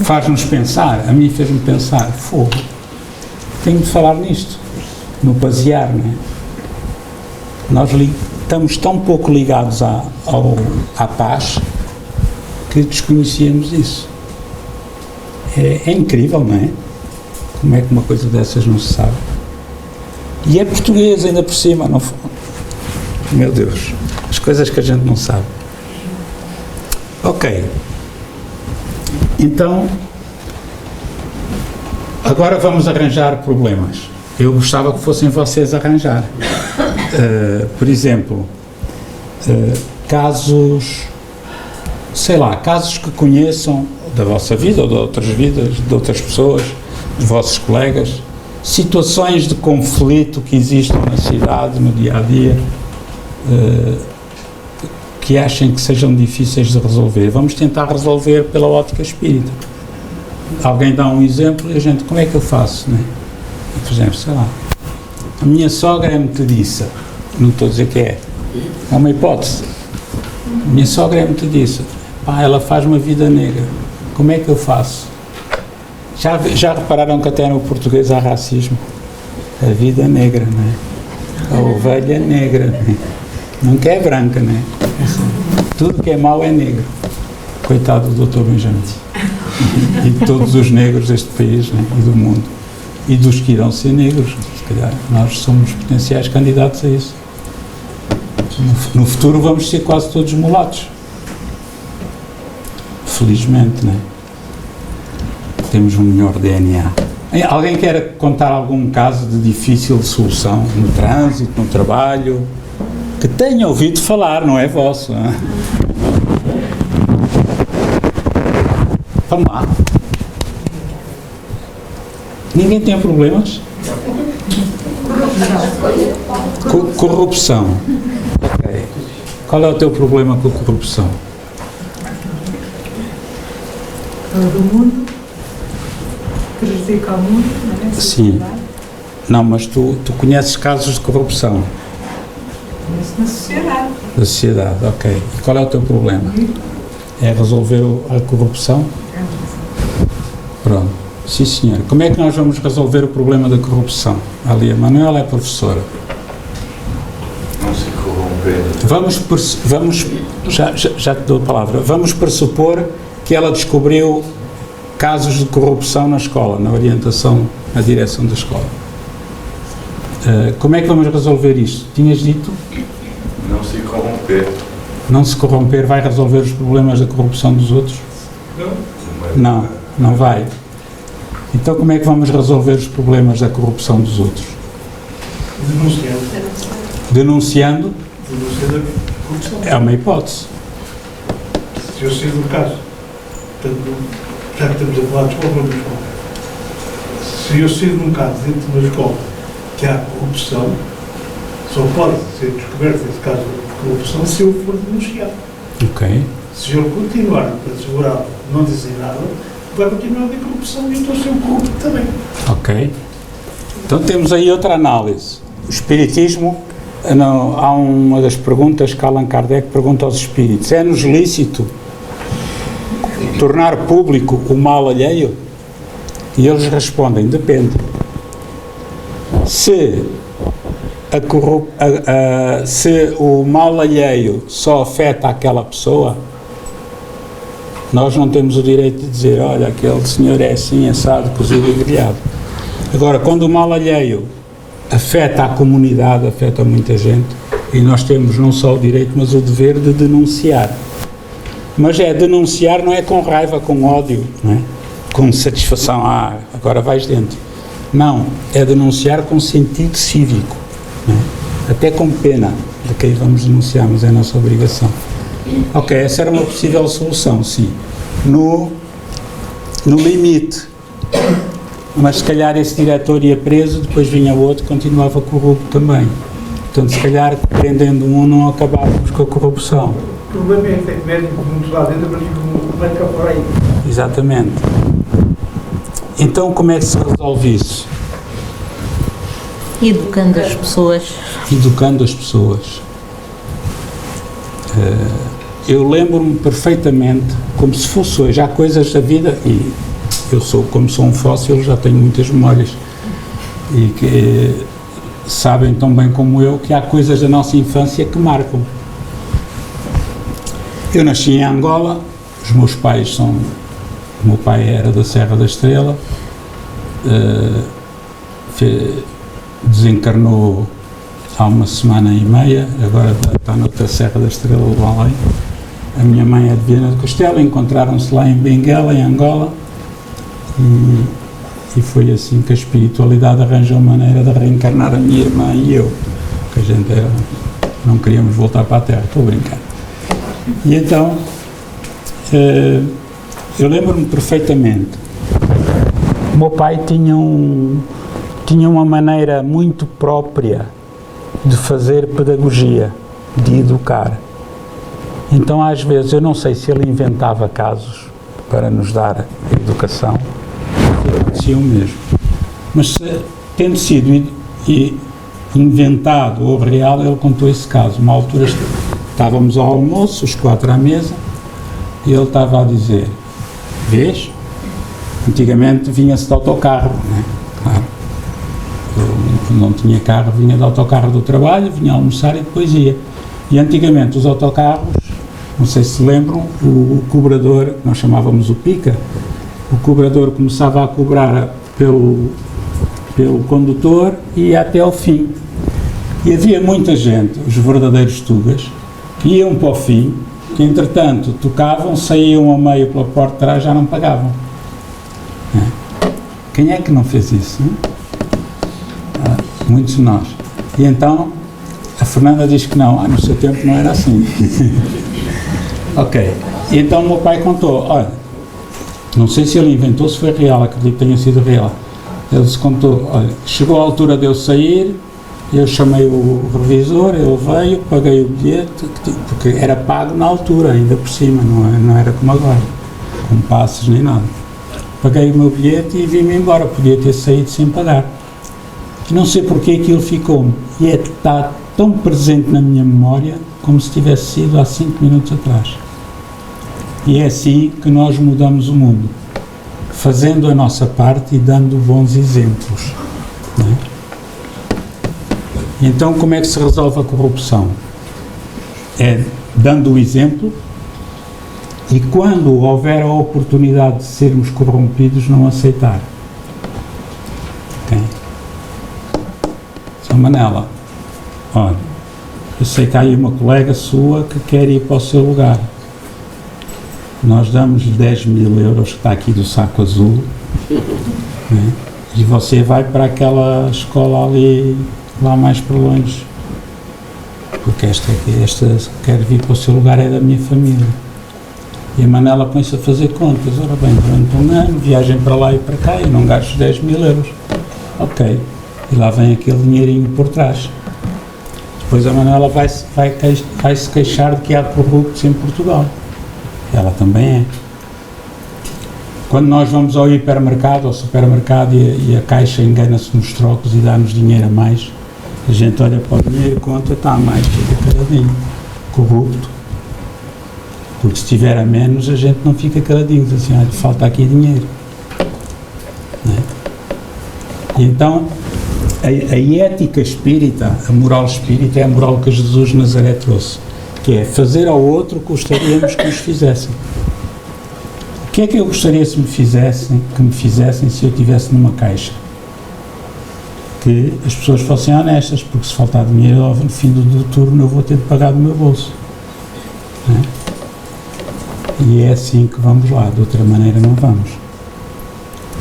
faz-nos pensar, a mim fez-me pensar, fogo, tenho de falar nisto, no pasear, não é? Nós estamos tão pouco ligados à paz que desconhecíamos isso. É incrível, não é? Como é que uma coisa dessas não se sabe? E é português ainda por cima, não? Meu Deus, as coisas que a gente não sabe. Ok. Então, agora vamos arranjar problemas. Eu gostava que fossem vocês a arranjar. Por exemplo, casos, sei lá, casos que conheçam da vossa vida ou de outras vidas, de outras pessoas, dos vossos colegas, situações de conflito que existam na cidade, no dia-a-dia, que achem que sejam difíceis de resolver. Vamos tentar resolver pela ótica espírita. Alguém dá um exemplo e a gente, como é que eu faço, né? Por exemplo, sei lá, a minha sogra é metediça, não estou a dizer que é uma hipótese. A minha sogra é metediça, pá, ela faz uma vida negra, como é que eu faço? Já repararam que até no português há racismo? A vida negra, não é? A ovelha negra, não é? Nunca é branca, não é? Tudo que é mau é negro. Coitado do Dr. Benjamin. E de todos os negros deste país, né? E do mundo. E dos que irão ser negros. Se calhar nós somos potenciais candidatos a isso. No futuro vamos ser quase todos mulatos. Felizmente, não é? Temos um melhor DNA. Alguém quer contar algum caso de difícil solução no trânsito, no trabalho, que tenha ouvido falar, não é vosso? Não é? Vamos lá. Ninguém tem problemas? Corrupção. Okay. Qual é o teu problema com a corrupção? Todo mundo prejudica o mundo, não é? Sim. Não, mas tu conheces casos de corrupção? Conheço na sociedade. Da sociedade, ok. E qual é o teu problema? É resolver a corrupção? Pronto. Sim, senhora. Como é que nós vamos resolver o problema da corrupção? Ali a Manuela é professora. Não se corromper. Já te dou a palavra. Vamos pressupor que ela descobriu casos de corrupção na escola, na orientação, na direção da escola. Como é que vamos resolver isto? Tinhas dito? Não se corromper. Não se corromper vai resolver os problemas da corrupção dos outros? Não, não vai. Então como é que vamos resolver os problemas da corrupção dos outros? Denunciando? Denunciando a corrupção. É uma hipótese. Se eu sei do caso, portanto, já que estamos a falar de escola, vamos falar. Se eu sei de um caso dentro de uma escola que há corrupção, só pode ser descoberto esse caso de corrupção se eu for denunciado. Ok. Se eu continuar para segurar, não dizer nada, vai continuar a haver corrupção e eu estou a ser um corrupto também. Ok. Então temos aí outra análise. O espiritismo, há uma das perguntas que Allan Kardec pergunta aos espíritos: é-nos lícito tornar público o mal alheio? E eles respondem: depende. Se, se o mal alheio só afeta aquela pessoa, nós não temos o direito de dizer, olha, aquele senhor é assim, assado, cozido e grelhado. Agora, quando o mal alheio afeta a comunidade, afeta muita gente, e nós temos não só o direito, mas o dever de denunciar. Mas denunciar não é com raiva, com ódio, não é? Com satisfação, agora vais dentro. Não, é denunciar com sentido cívico, não é? Até com pena de quem vamos denunciar, mas é a nossa obrigação. Ok, essa era uma possível solução, sim. No limite. Mas se calhar esse diretor ia preso, depois vinha outro e continuava corrupto também. Portanto, se calhar prendendo um não acabávamos com a corrupção. O problema é que tem muito lá dentro, mas como é que fora aí? Exatamente. Então, como é que se resolve isso? Educando as pessoas. Educando as pessoas. Eu lembro-me perfeitamente, como se fosse hoje, há coisas da vida, e eu como sou um fóssil, já tenho muitas memórias, e que sabem tão bem como eu que há coisas da nossa infância que marcam. Eu nasci em Angola, os meus pais o meu pai era da Serra da Estrela, desencarnou há uma semana e meia, agora está noutra Serra da Estrela do Além. A minha mãe é de Viana do Castelo, encontraram-se lá em Benguela, em Angola, e foi assim que a espiritualidade arranjou maneira de reencarnar a minha irmã e eu, que a gente não queríamos voltar para a Terra, estou a brincar. E então, eu lembro-me perfeitamente, o meu pai tinha uma maneira muito própria de fazer pedagogia, de educar. Então, às vezes, eu não sei se ele inventava casos para nos dar a educação, se acontecia o mesmo. Mas, tendo sido inventado ou real, ele contou esse caso. Uma altura estávamos ao almoço, os 4 à mesa, e ele estava a dizer, vês? Antigamente vinha-se de autocarro, não é? Claro. Eu não tinha carro, vinha de autocarro do trabalho, vinha almoçar e depois ia. E antigamente os autocarros, não sei se lembram, o cobrador, nós chamávamos o pica, o cobrador começava a cobrar pelo condutor e ia até ao fim. E havia muita gente, os verdadeiros tugas, que iam para o fim, que entretanto tocavam, saíam ao meio pela porta de trás, já não pagavam. Quem é que não fez isso? Muitos de nós. E então a Fernanda diz que não, no seu tempo não era assim. Ok. E então o meu pai contou, olha, não sei se ele inventou, se foi real, acredito que tenha sido real. Ele se contou, olha, chegou a altura de eu sair, eu chamei o revisor, ele veio, paguei o bilhete, porque era pago na altura, ainda por cima, não era como agora, com passes nem nada. Paguei o meu bilhete e vim-me embora, podia ter saído sem pagar. Não sei porque aquilo ficou-me, e está tão presente na minha memória como se tivesse sido há 5 minutos atrás. E é assim que nós mudamos o mundo, fazendo a nossa parte e dando bons exemplos. Não é? Então, como é que se resolve a corrupção? É dando o exemplo e, quando houver a oportunidade de sermos corrompidos, não aceitar. Okay? São Manela, olha, eu sei que há aí uma colega sua que quer ir para o seu lugar. Nós damos-lhe 10.000 euros, que está aqui do saco azul, né? E você vai para aquela escola ali, lá mais para longe, porque esta quer vir para o seu lugar, é da minha família. E a Manela põe-se a fazer contas, ora bem, durante um ano, viagem para lá e para cá, eu não gasto 10.000 euros. Ok, e lá vem aquele dinheirinho por trás. Depois a Manela vai se queixar de que há corruptos em Portugal. Ela também é. Quando nós vamos ao hipermercado, ao supermercado, e a caixa engana-se nos trocos e dá-nos dinheiro a mais, a gente olha para o dinheiro e conta, está a mais, fica caladinho. Corrupto. Porque se tiver a menos, a gente não fica caladinho, diz assim, falta aqui dinheiro. Não é? E então, A ética espírita, a moral espírita é a moral que Jesus de Nazaré trouxe, que é fazer ao outro o que gostaríamos que nos fizessem. O que é que eu gostaria que me fizessem se eu estivesse numa caixa? Que as pessoas fossem honestas, porque se faltar dinheiro no fim do turno eu vou ter de pagar do meu bolso. Não é? E é assim que vamos lá, de outra maneira não vamos.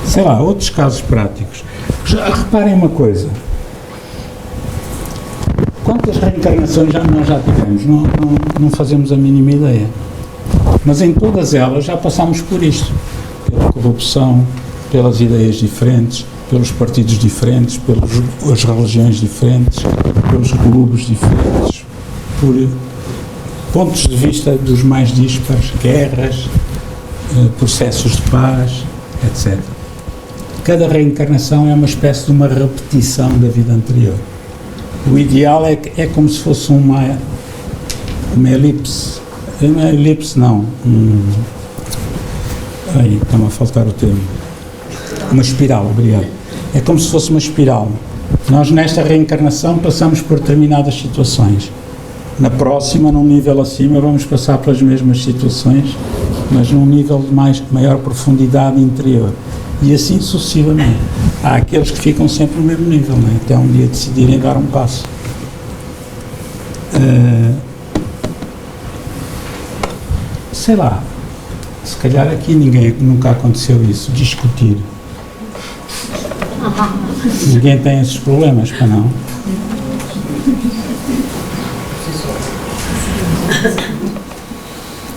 Sei lá, outros casos práticos. Reparem uma coisa. Quantas reencarnações nós já tivemos? Não fazemos a mínima ideia. Mas em todas elas já passámos por isto. Pela corrupção, pelas ideias diferentes, pelos partidos diferentes, pelas religiões diferentes, pelos clubes diferentes, por pontos de vista dos mais dispares, guerras, processos de paz, etc. Cada reencarnação é uma espécie de uma repetição da vida anterior. O ideal é como se fosse uma elipse. Uma elipse não. Aí, está-me a faltar o termo. Uma espiral, obrigado. É como se fosse uma espiral. Nós nesta reencarnação passamos por determinadas situações. Na próxima, num nível acima, vamos passar pelas mesmas situações, mas num nível de maior profundidade interior. E assim sucessivamente. Há aqueles que ficam sempre no mesmo nível, não é? Até um dia decidirem dar um passo. Sei lá, se calhar aqui nunca aconteceu isso, discutir. Ninguém tem esses problemas, para não?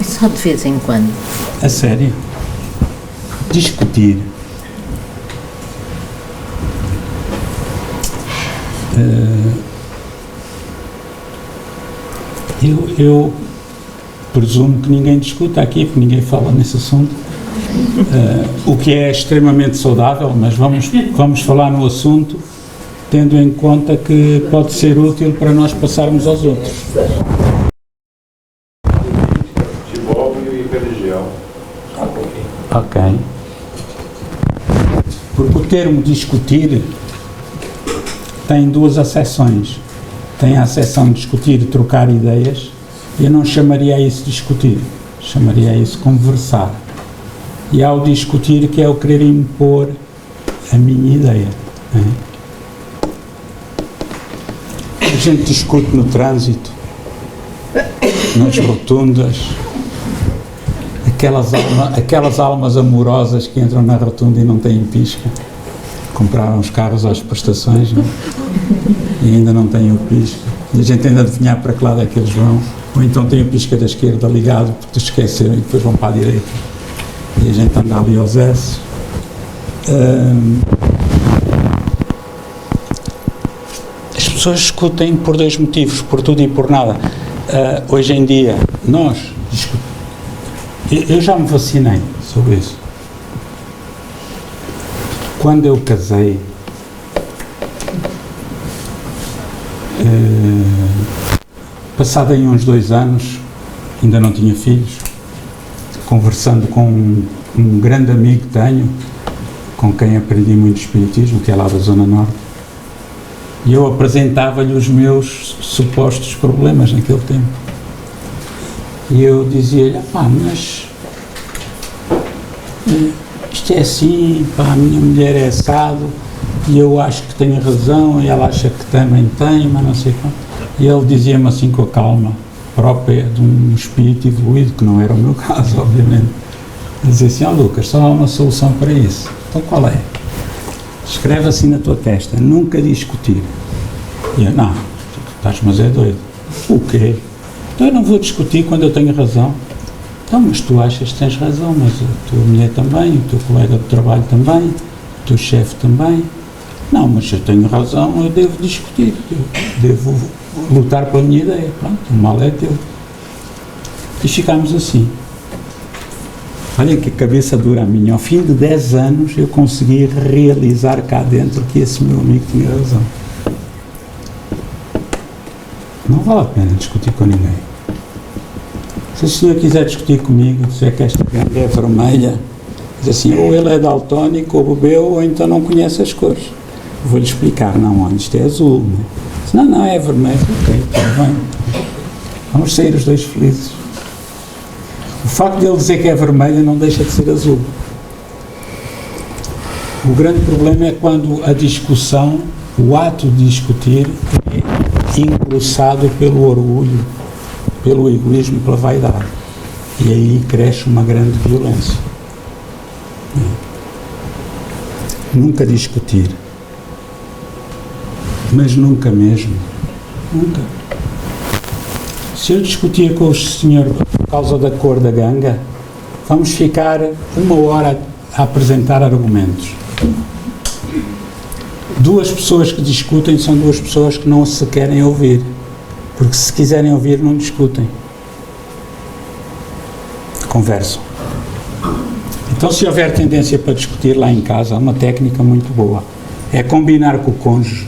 Só de vez em quando. A sério? Discutir. Eu presumo que ninguém discuta aqui, porque ninguém fala nesse assunto, o que é extremamente saudável, mas vamos falar no assunto tendo em conta que pode ser útil para nós passarmos aos outros. Futebol e religião. Ok. Porque o termo discutir tem duas acessões. Tem a acessão de discutir e trocar ideias. Eu não chamaria isso discutir, chamaria isso conversar. E há o discutir, que é o querer impor a minha ideia. A gente discute no trânsito, nas rotundas, aquelas almas amorosas que entram na rotunda e não têm pisca, compraram os carros às prestações, não? E ainda não têm o pisca, e a gente ainda adivinhar para que lado é que eles vão, ou então tem o pisca da esquerda ligado porque esqueceram e depois vão para a direita e a gente anda ali aos S. As pessoas discutem por dois motivos, por tudo e por nada. Hoje em dia nós discutimos. Eu já me vacinei sobre isso. Quando eu casei, passado aí uns 2 anos, ainda não tinha filhos, conversando com um grande amigo que tenho, com quem aprendi muito espiritismo, que é lá da Zona Norte, e eu apresentava-lhe os meus supostos problemas naquele tempo. E eu dizia-lhe, mas isto é assim, a minha mulher é assado, e eu acho que tenho razão, e ela acha que também tem, mas não sei quanto. E ele dizia-me assim com a calma própria de um espírito evoluído, que não era o meu caso, obviamente. Ele dizia assim, Lucas, só há uma solução para isso. Então qual é? Escreve assim na tua testa, nunca discutir. E eu, não, tu estás, mas é doido. O quê? Então eu não vou discutir quando eu tenho razão. Então, mas tu achas que tens razão, mas a tua mulher também, o teu colega de trabalho também, o teu chefe também. Não, mas se eu tenho razão, eu devo discutir, eu devo lutar pela minha ideia. Pronto, o mal é teu. E ficámos assim. Olha que cabeça dura a minha. Ao fim de 10 anos eu consegui realizar cá dentro que esse meu amigo tinha razão. Não vale a pena discutir com ninguém. Se o senhor quiser discutir comigo, dizer que esta ganga é vermelha, diz assim, ou ele é daltónico, ou bebeu, ou então não conhece as cores. Vou-lhe explicar, não, isto é azul. Né? Não, é vermelho. Ok, tudo bem. Vamos sair os dois felizes. O facto de ele dizer que é vermelho não deixa de ser azul. O grande problema é quando a discussão, o ato de discutir, é engrossado pelo orgulho, pelo egoísmo, pela vaidade. E aí cresce uma grande violência. Nunca discutir. Mas nunca mesmo. Nunca. Se eu discutir com o senhor por causa da cor da ganga, vamos ficar 1 hora a apresentar argumentos. 2 pessoas que discutem são 2 pessoas que não se querem ouvir, porque se quiserem ouvir não discutem, conversam. Então, se houver tendência para discutir lá em casa, há uma técnica muito boa, é combinar com o cônjuge,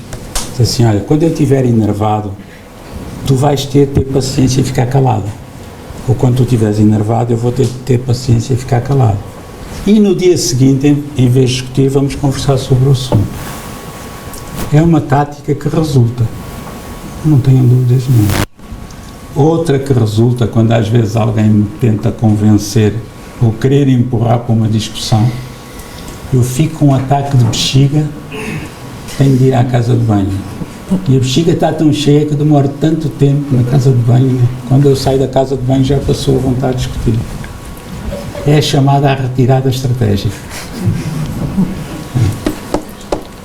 diz assim, olha, quando eu estiver enervado, tu vais ter paciência e ficar calada, ou quando tu estiveres enervado, eu vou ter paciência e ficar calado. E no dia seguinte, em vez de discutir, vamos conversar sobre o assunto. É uma tática que resulta, não tenho dúvidas nenhuma. Outra que resulta quando às vezes alguém me tenta convencer ou querer empurrar para uma discussão, eu fico com um ataque de bexiga, tenho de ir à casa de banho. E a bexiga está tão cheia que eu demoro tanto tempo na casa de banho, quando eu saio da casa de banho já passou a vontade de discutir. É a chamada retirada estratégica.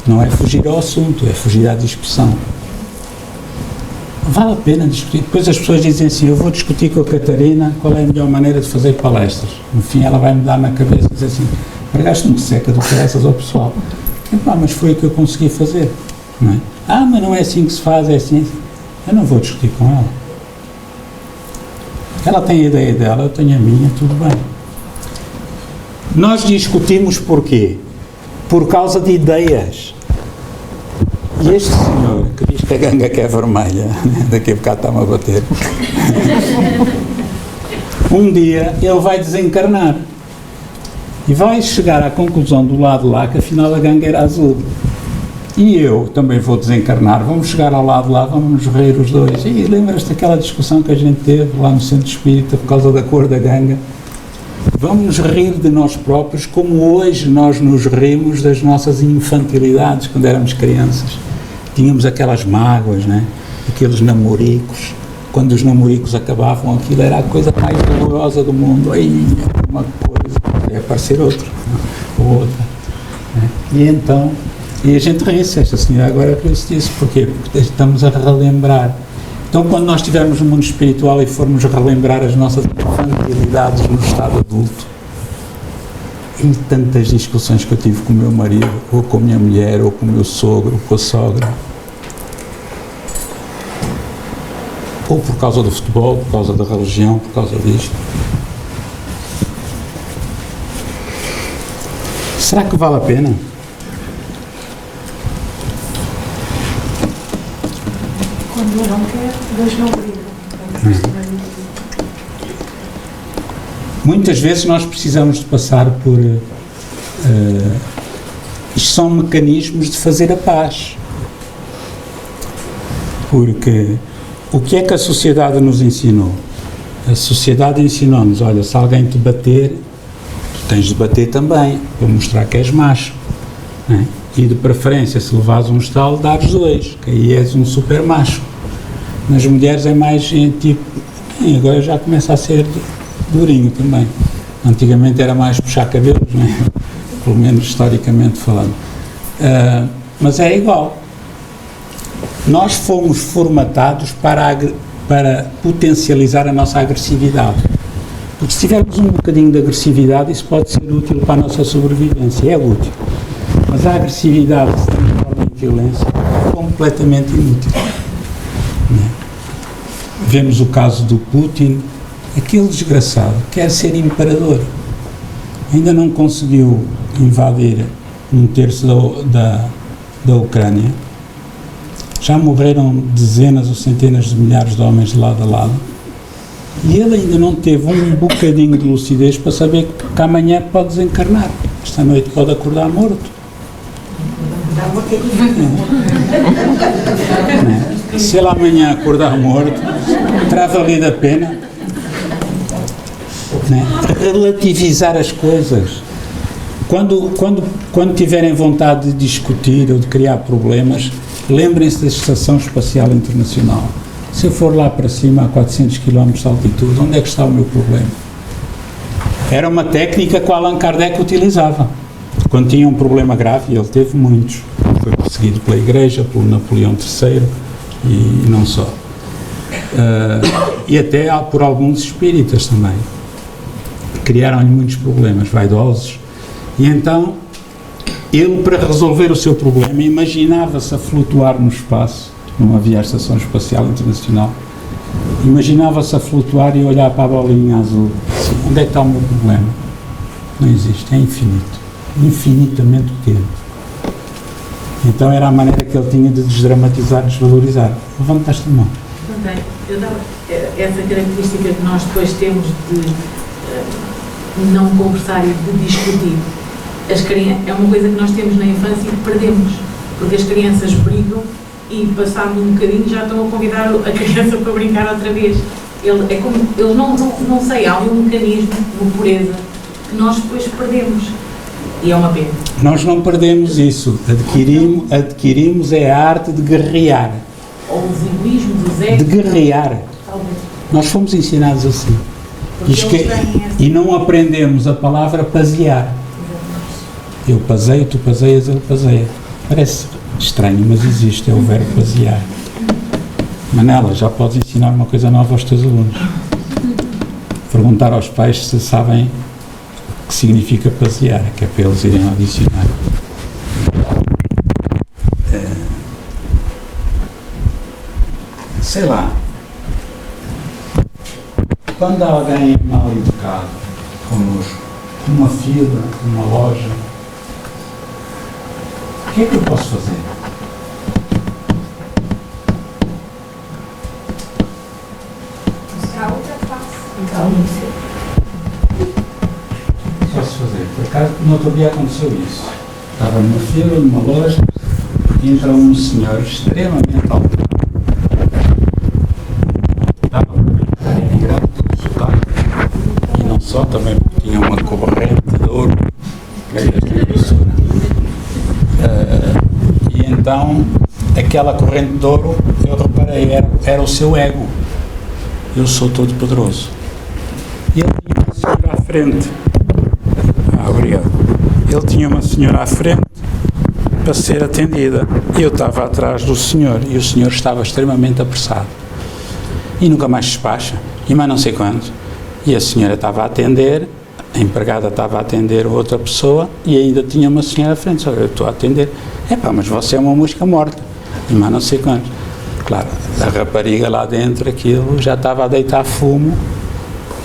Não é fugir ao assunto, é fugir à discussão. Vale a pena discutir. Depois as pessoas dizem assim, eu vou discutir com a Catarina qual é a melhor maneira de fazer palestras. No fim ela vai me dar na cabeça e dizer assim, pregaste-me que seca do caraças ao pessoal. Mas foi o que eu consegui fazer. Não é? Mas não é assim que se faz, é assim. Eu não vou discutir com ela. Ela tem a ideia dela, eu tenho a minha, tudo bem. Nós discutimos porquê? Por causa de ideias. E este senhor que diz que a ganga que é vermelha, daqui a bocado está-me a bater, um dia ele vai desencarnar e vai chegar à conclusão do lado lá que afinal a ganga era azul. E eu também vou desencarnar, vamos chegar ao lado lá, vamos nos rir os dois. E lembras-te daquela discussão que a gente teve lá no Centro Espírita por causa da cor da ganga? Vamos nos rir de nós próprios como hoje nós nos rimos das nossas infantilidades quando éramos crianças. Tínhamos aquelas mágoas, né? Aqueles namoricos. Quando os namoricos acabavam, aquilo era a coisa mais dolorosa do mundo. Aí, uma coisa, ia aparecer outro, ou outra. Né? E então, e a gente ri-se, esta senhora agora ri-se disso. Porquê? Porque estamos a relembrar. Então, quando nós estivermos no mundo espiritual e formos relembrar as nossas infantilidades no estado adulto, e tantas discussões que eu tive com o meu marido, ou com a minha mulher, ou com o meu sogro, ou com a sogra, ou por causa do futebol, por causa da religião, por causa disto. Será que vale a pena? Quando não quer, Deus não briga. Muitas vezes nós precisamos de passar por... isto são mecanismos de fazer a paz. Porque o que é que a sociedade nos ensinou? A sociedade ensinou-nos, olha, se alguém te bater, tu tens de bater também, para mostrar que és macho. Né? E de preferência, se levares um estalo, dares 2, que aí és um super macho. Nas mulheres é mais tipo... agora já começa a ser durinho também. Antigamente era mais puxar cabelos, né? Pelo menos historicamente falando. Mas é igual. Nós fomos formatados para potencializar a nossa agressividade. Porque se tivermos um bocadinho de agressividade, isso pode ser útil para a nossa sobrevivência. É útil. Mas a agressividade se transforma em violência é completamente inútil. Vemos o caso do Putin, aquele desgraçado quer ser imperador, ainda não conseguiu invadir 1/3 da Ucrânia, já morreram dezenas ou centenas de milhares de homens de lado a lado, e ele ainda não teve um bocadinho de lucidez para saber que amanhã pode desencarnar, esta noite pode acordar morto. Dá uma carinha. Se ele amanhã acordar morto, terá valido a pena, né? Relativizar as coisas. Quando tiverem vontade de discutir ou de criar problemas, lembrem-se da Estação Espacial Internacional. Se eu for lá para cima a 400 km de altitude, onde é que está o meu problema? Era uma técnica que o Allan Kardec utilizava. Quando tinha um problema grave, e ele teve muitos, foi perseguido pela Igreja, pelo Napoleão III e não só. E até por alguns espíritas também. Criaram-lhe muitos problemas, vaidosos. E então, ele, para resolver o seu problema, imaginava-se a flutuar no espaço. Não havia a Estação Espacial Internacional. Imaginava-se a flutuar e olhar para a bolinha azul. Assim, onde é que está o meu problema? Não existe, é infinito. Infinitamente pequeno. Então era a maneira que ele tinha de desdramatizar, desvalorizar. Levantaste a mão. Eu dava essa característica que nós depois temos de não conversar e de discutir. É uma coisa que nós temos na infância e que perdemos, porque as crianças brigam e passado um bocadinho já estão a convidar a criança para brincar outra vez. Eles não sei, há um mecanismo, uma pureza, que nós depois perdemos. E é uma pena. Nós não perdemos isso, adquirimos é a arte de guerrear. Ou o egoísmo dos egos. De guerrear. Talvez. Nós fomos ensinados assim. E não aprendemos a palavra pasear. Eu paseio, tu paseias, ele paseia. Parece estranho, mas existe, é o verbo pasear. Manela, já podes ensinar uma coisa nova aos teus alunos. Perguntar aos pais se sabem o que significa pasear, que é para eles irem ao dicionário. Sei lá, quando alguém é mal educado connosco, numa fila, numa loja, o que é que eu posso fazer? Posso fazer. Por acaso, no outro dia aconteceu isso. Estava numa fila, numa loja, e entrou um senhor extremamente alto. Estava imigrante, e não só, também tinha uma corrente de ouro, e então aquela corrente de ouro, eu reparei, era o seu ego. Eu sou todo poderoso. E ele tinha uma senhora à frente. Obrigado. Ele tinha uma senhora à frente para ser atendida. Eu estava atrás do senhor e o senhor estava extremamente apressado. E nunca mais despacha. E mais não sei quando. E a senhora estava a atender, a empregada estava a atender outra pessoa e ainda tinha uma senhora à frente. Só eu estou a atender. Mas você é uma mosca morta. E mais não sei quando. Claro, a rapariga lá dentro, aquilo já estava a deitar fumo.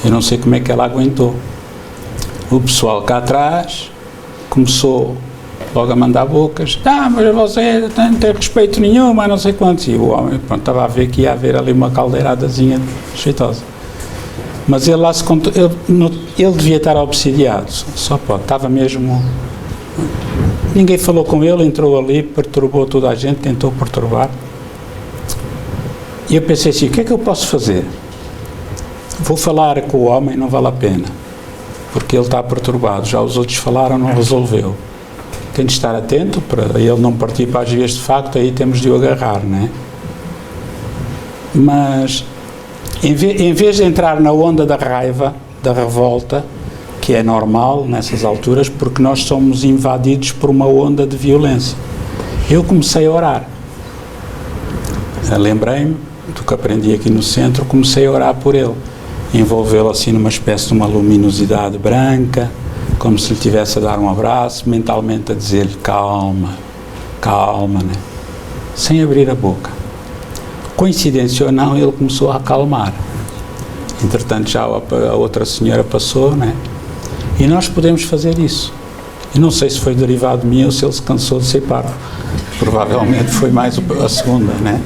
Eu não sei como é que ela aguentou. O pessoal cá atrás começou logo a mandar bocas. Mas você não tem respeito nenhum, mas não sei quantos. E o homem, pronto, estava a ver que ia haver ali uma caldeiradazinha jeitosa. Mas ele lá se contou, ele devia estar obsidiado, só pode, estava mesmo... Ninguém falou com ele, entrou ali, perturbou toda a gente, tentou perturbar. E eu pensei assim, o que é que eu posso fazer? Vou falar com o homem, não vale a pena, porque ele está perturbado, já os outros falaram, não resolveu. Tem de estar atento para ele não partir para as vias de facto, aí temos de o agarrar, não é? Mas, em vez de entrar na onda da raiva, da revolta, que é normal nessas alturas, porque nós somos invadidos por uma onda de violência, eu comecei a orar. Lembrei-me do que aprendi aqui no centro, comecei a orar por ele, envolvê-lo assim numa espécie de uma luminosidade branca, como se lhe tivesse a dar um abraço, mentalmente a dizer-lhe calma, calma, né? Sem abrir a boca. Coincidência ou não, ele começou a acalmar. Entretanto, já a outra senhora passou, né? E nós podemos fazer isso. Eu não sei se foi derivado de mim ou se ele se cansou de ser parvo. Provavelmente foi mais a segunda, né?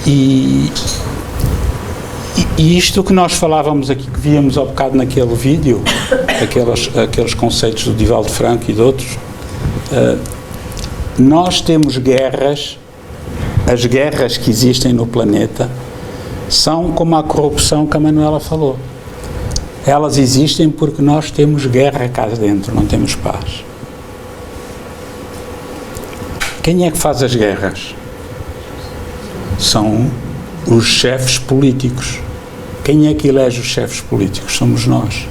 E isto que nós falávamos aqui, que víamos há bocado naquele vídeo, aqueles conceitos do Divaldo Franco e de outros, Nós temos guerras, as guerras que existem no planeta são como a corrupção que a Manuela falou. Elas existem porque nós temos guerra cá dentro, não temos paz. Quem é que faz as guerras? São os chefes políticos. Quem é que elege os chefes políticos? Somos nós.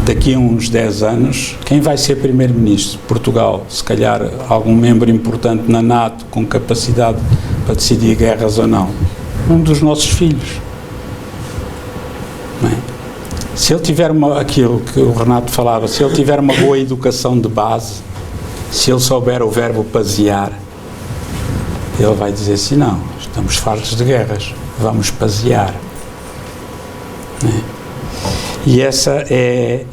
Daqui a uns 10 anos, quem vai ser primeiro-ministro? Portugal, se calhar algum membro importante na NATO com capacidade para decidir guerras ou não. Um dos nossos filhos. Não é? Se ele tiver aquilo que o Renato falava, se ele tiver uma boa educação de base, se ele souber o verbo pasear, ele vai dizer assim, não, estamos fartos de guerras, vamos pasear. Não é? E essa é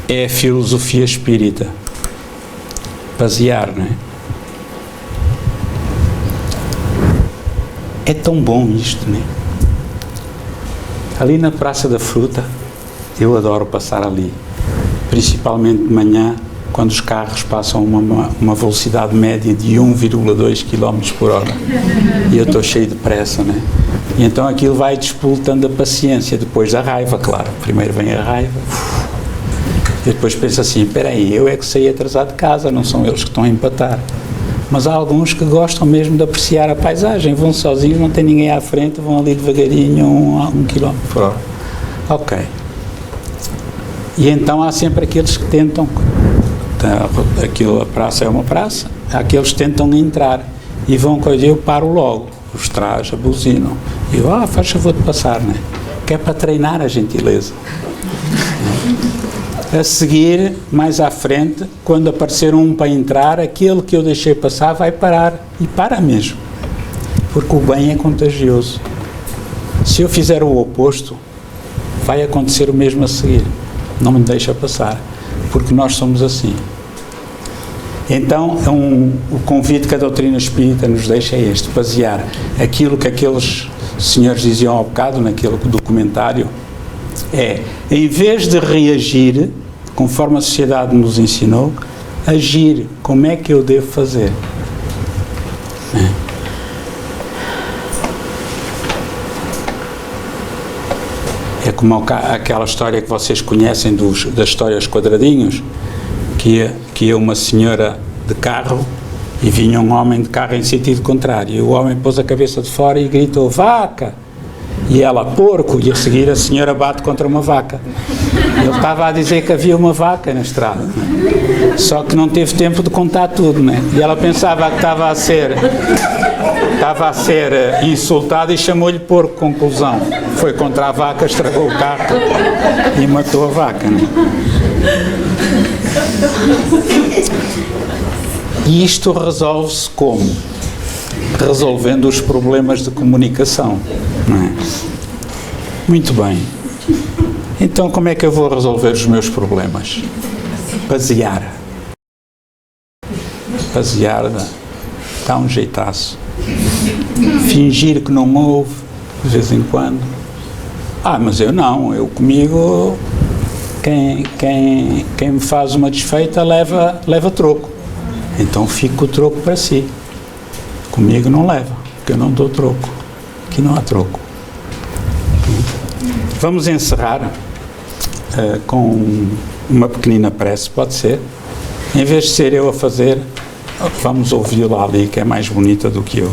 a filosofia espírita. Pasear, não é? É tão bom isto, não é? Ali na Praça da Fruta, eu adoro passar ali. Principalmente de manhã, quando os carros passam uma velocidade média de 1,2 km por hora. E eu estou cheio de pressa, não é? E então aquilo vai despoltando a paciência, depois a raiva, claro. Primeiro vem a raiva, e depois pensa assim, espera aí, eu é que saí atrasado de casa, não são eles que estão a empatar. Mas há alguns que gostam mesmo de apreciar a paisagem, vão sozinhos, não tem ninguém à frente, vão ali devagarinho, 1 km por hora. Ok. E então há sempre aqueles que tentam, a praça é uma praça, há aqueles que tentam entrar e vão, eu paro logo. Os traz, abusinam. E eu, faz favor de passar, né? Que é para treinar a gentileza. A seguir, mais à frente, quando aparecer um para entrar, aquele que eu deixei passar vai parar. E para mesmo. Porque o bem é contagioso. Se eu fizer o oposto, vai acontecer o mesmo a seguir. Não me deixa passar. Porque nós somos assim. Então, o convite que a doutrina espírita nos deixa é este, basear aquilo que aqueles senhores diziam há bocado, naquele documentário, em vez de reagir, conforme a sociedade nos ensinou, agir, como é que eu devo fazer? É como aquela história que vocês conhecem das histórias quadradinhos, que ia uma senhora de carro e vinha um homem de carro em sentido contrário. E o homem pôs a cabeça de fora e gritou, vaca! E ela, porco! E a seguir a senhora bate contra uma vaca. Ele estava a dizer que havia uma vaca na estrada. Né? Só que não teve tempo de contar tudo, né? E ela pensava que estava a ser insultada e chamou-lhe porco. Conclusão, foi contra a vaca, estragou o carro e matou a vaca. Né? E isto resolve-se como? Resolvendo os problemas de comunicação. Não é? Muito bem. Então, como é que eu vou resolver os meus problemas? Pasear. Pasear dá um jeitaço. Fingir que não me ouve, de vez em quando. Mas eu não, eu comigo... Quem me faz uma desfeita leva troco. Então fico com o troco para si. Comigo não leva, porque eu não dou troco. Aqui não há troco. Vamos encerrar com uma pequenina prece, pode ser? Em vez de ser eu a fazer, vamos ouvi-la ali, que é mais bonita do que eu.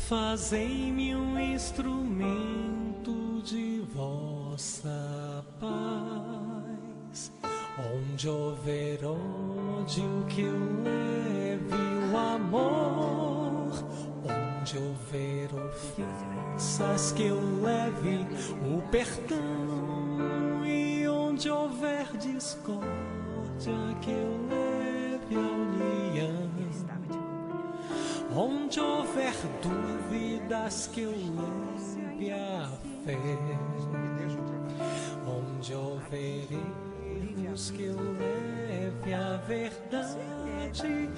Fazei-me um instrumento de vossa paz. Onde houver ódio, que eu leve o amor. Onde houver ofensas, que eu leve o perdão. E onde houver discórdia, que eu leve a união. Onde houver dúvidas, que eu leve fé. Onde houver erros, que eu leve a verdade.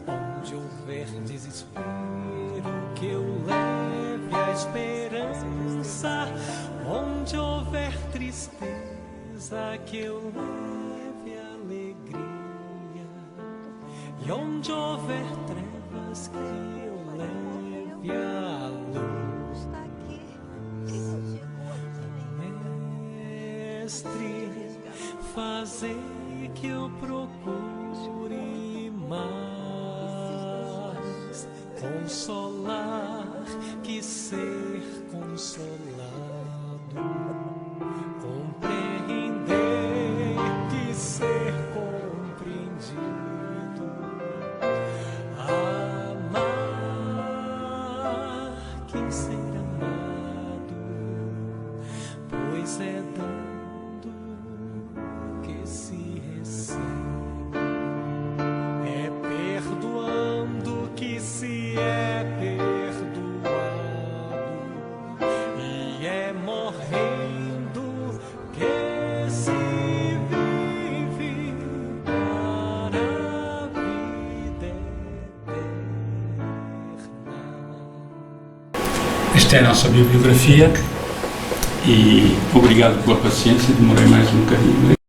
Onde houver desespero, que eu leve a esperança. Onde houver tristeza, que eu leve a alegria. E onde houver trevas, que eu leve a luz. Mestre, fazer que eu procure mais consolar que ser consolado, compreender que ser compreendido, amar que ser amado, pois é dando que se recebe, é perdoando que se é perdoado, e é morrendo que se vive para a vida eterna. Esta é a nossa bibliografia e obrigado pela paciência, demorei mais um bocadinho.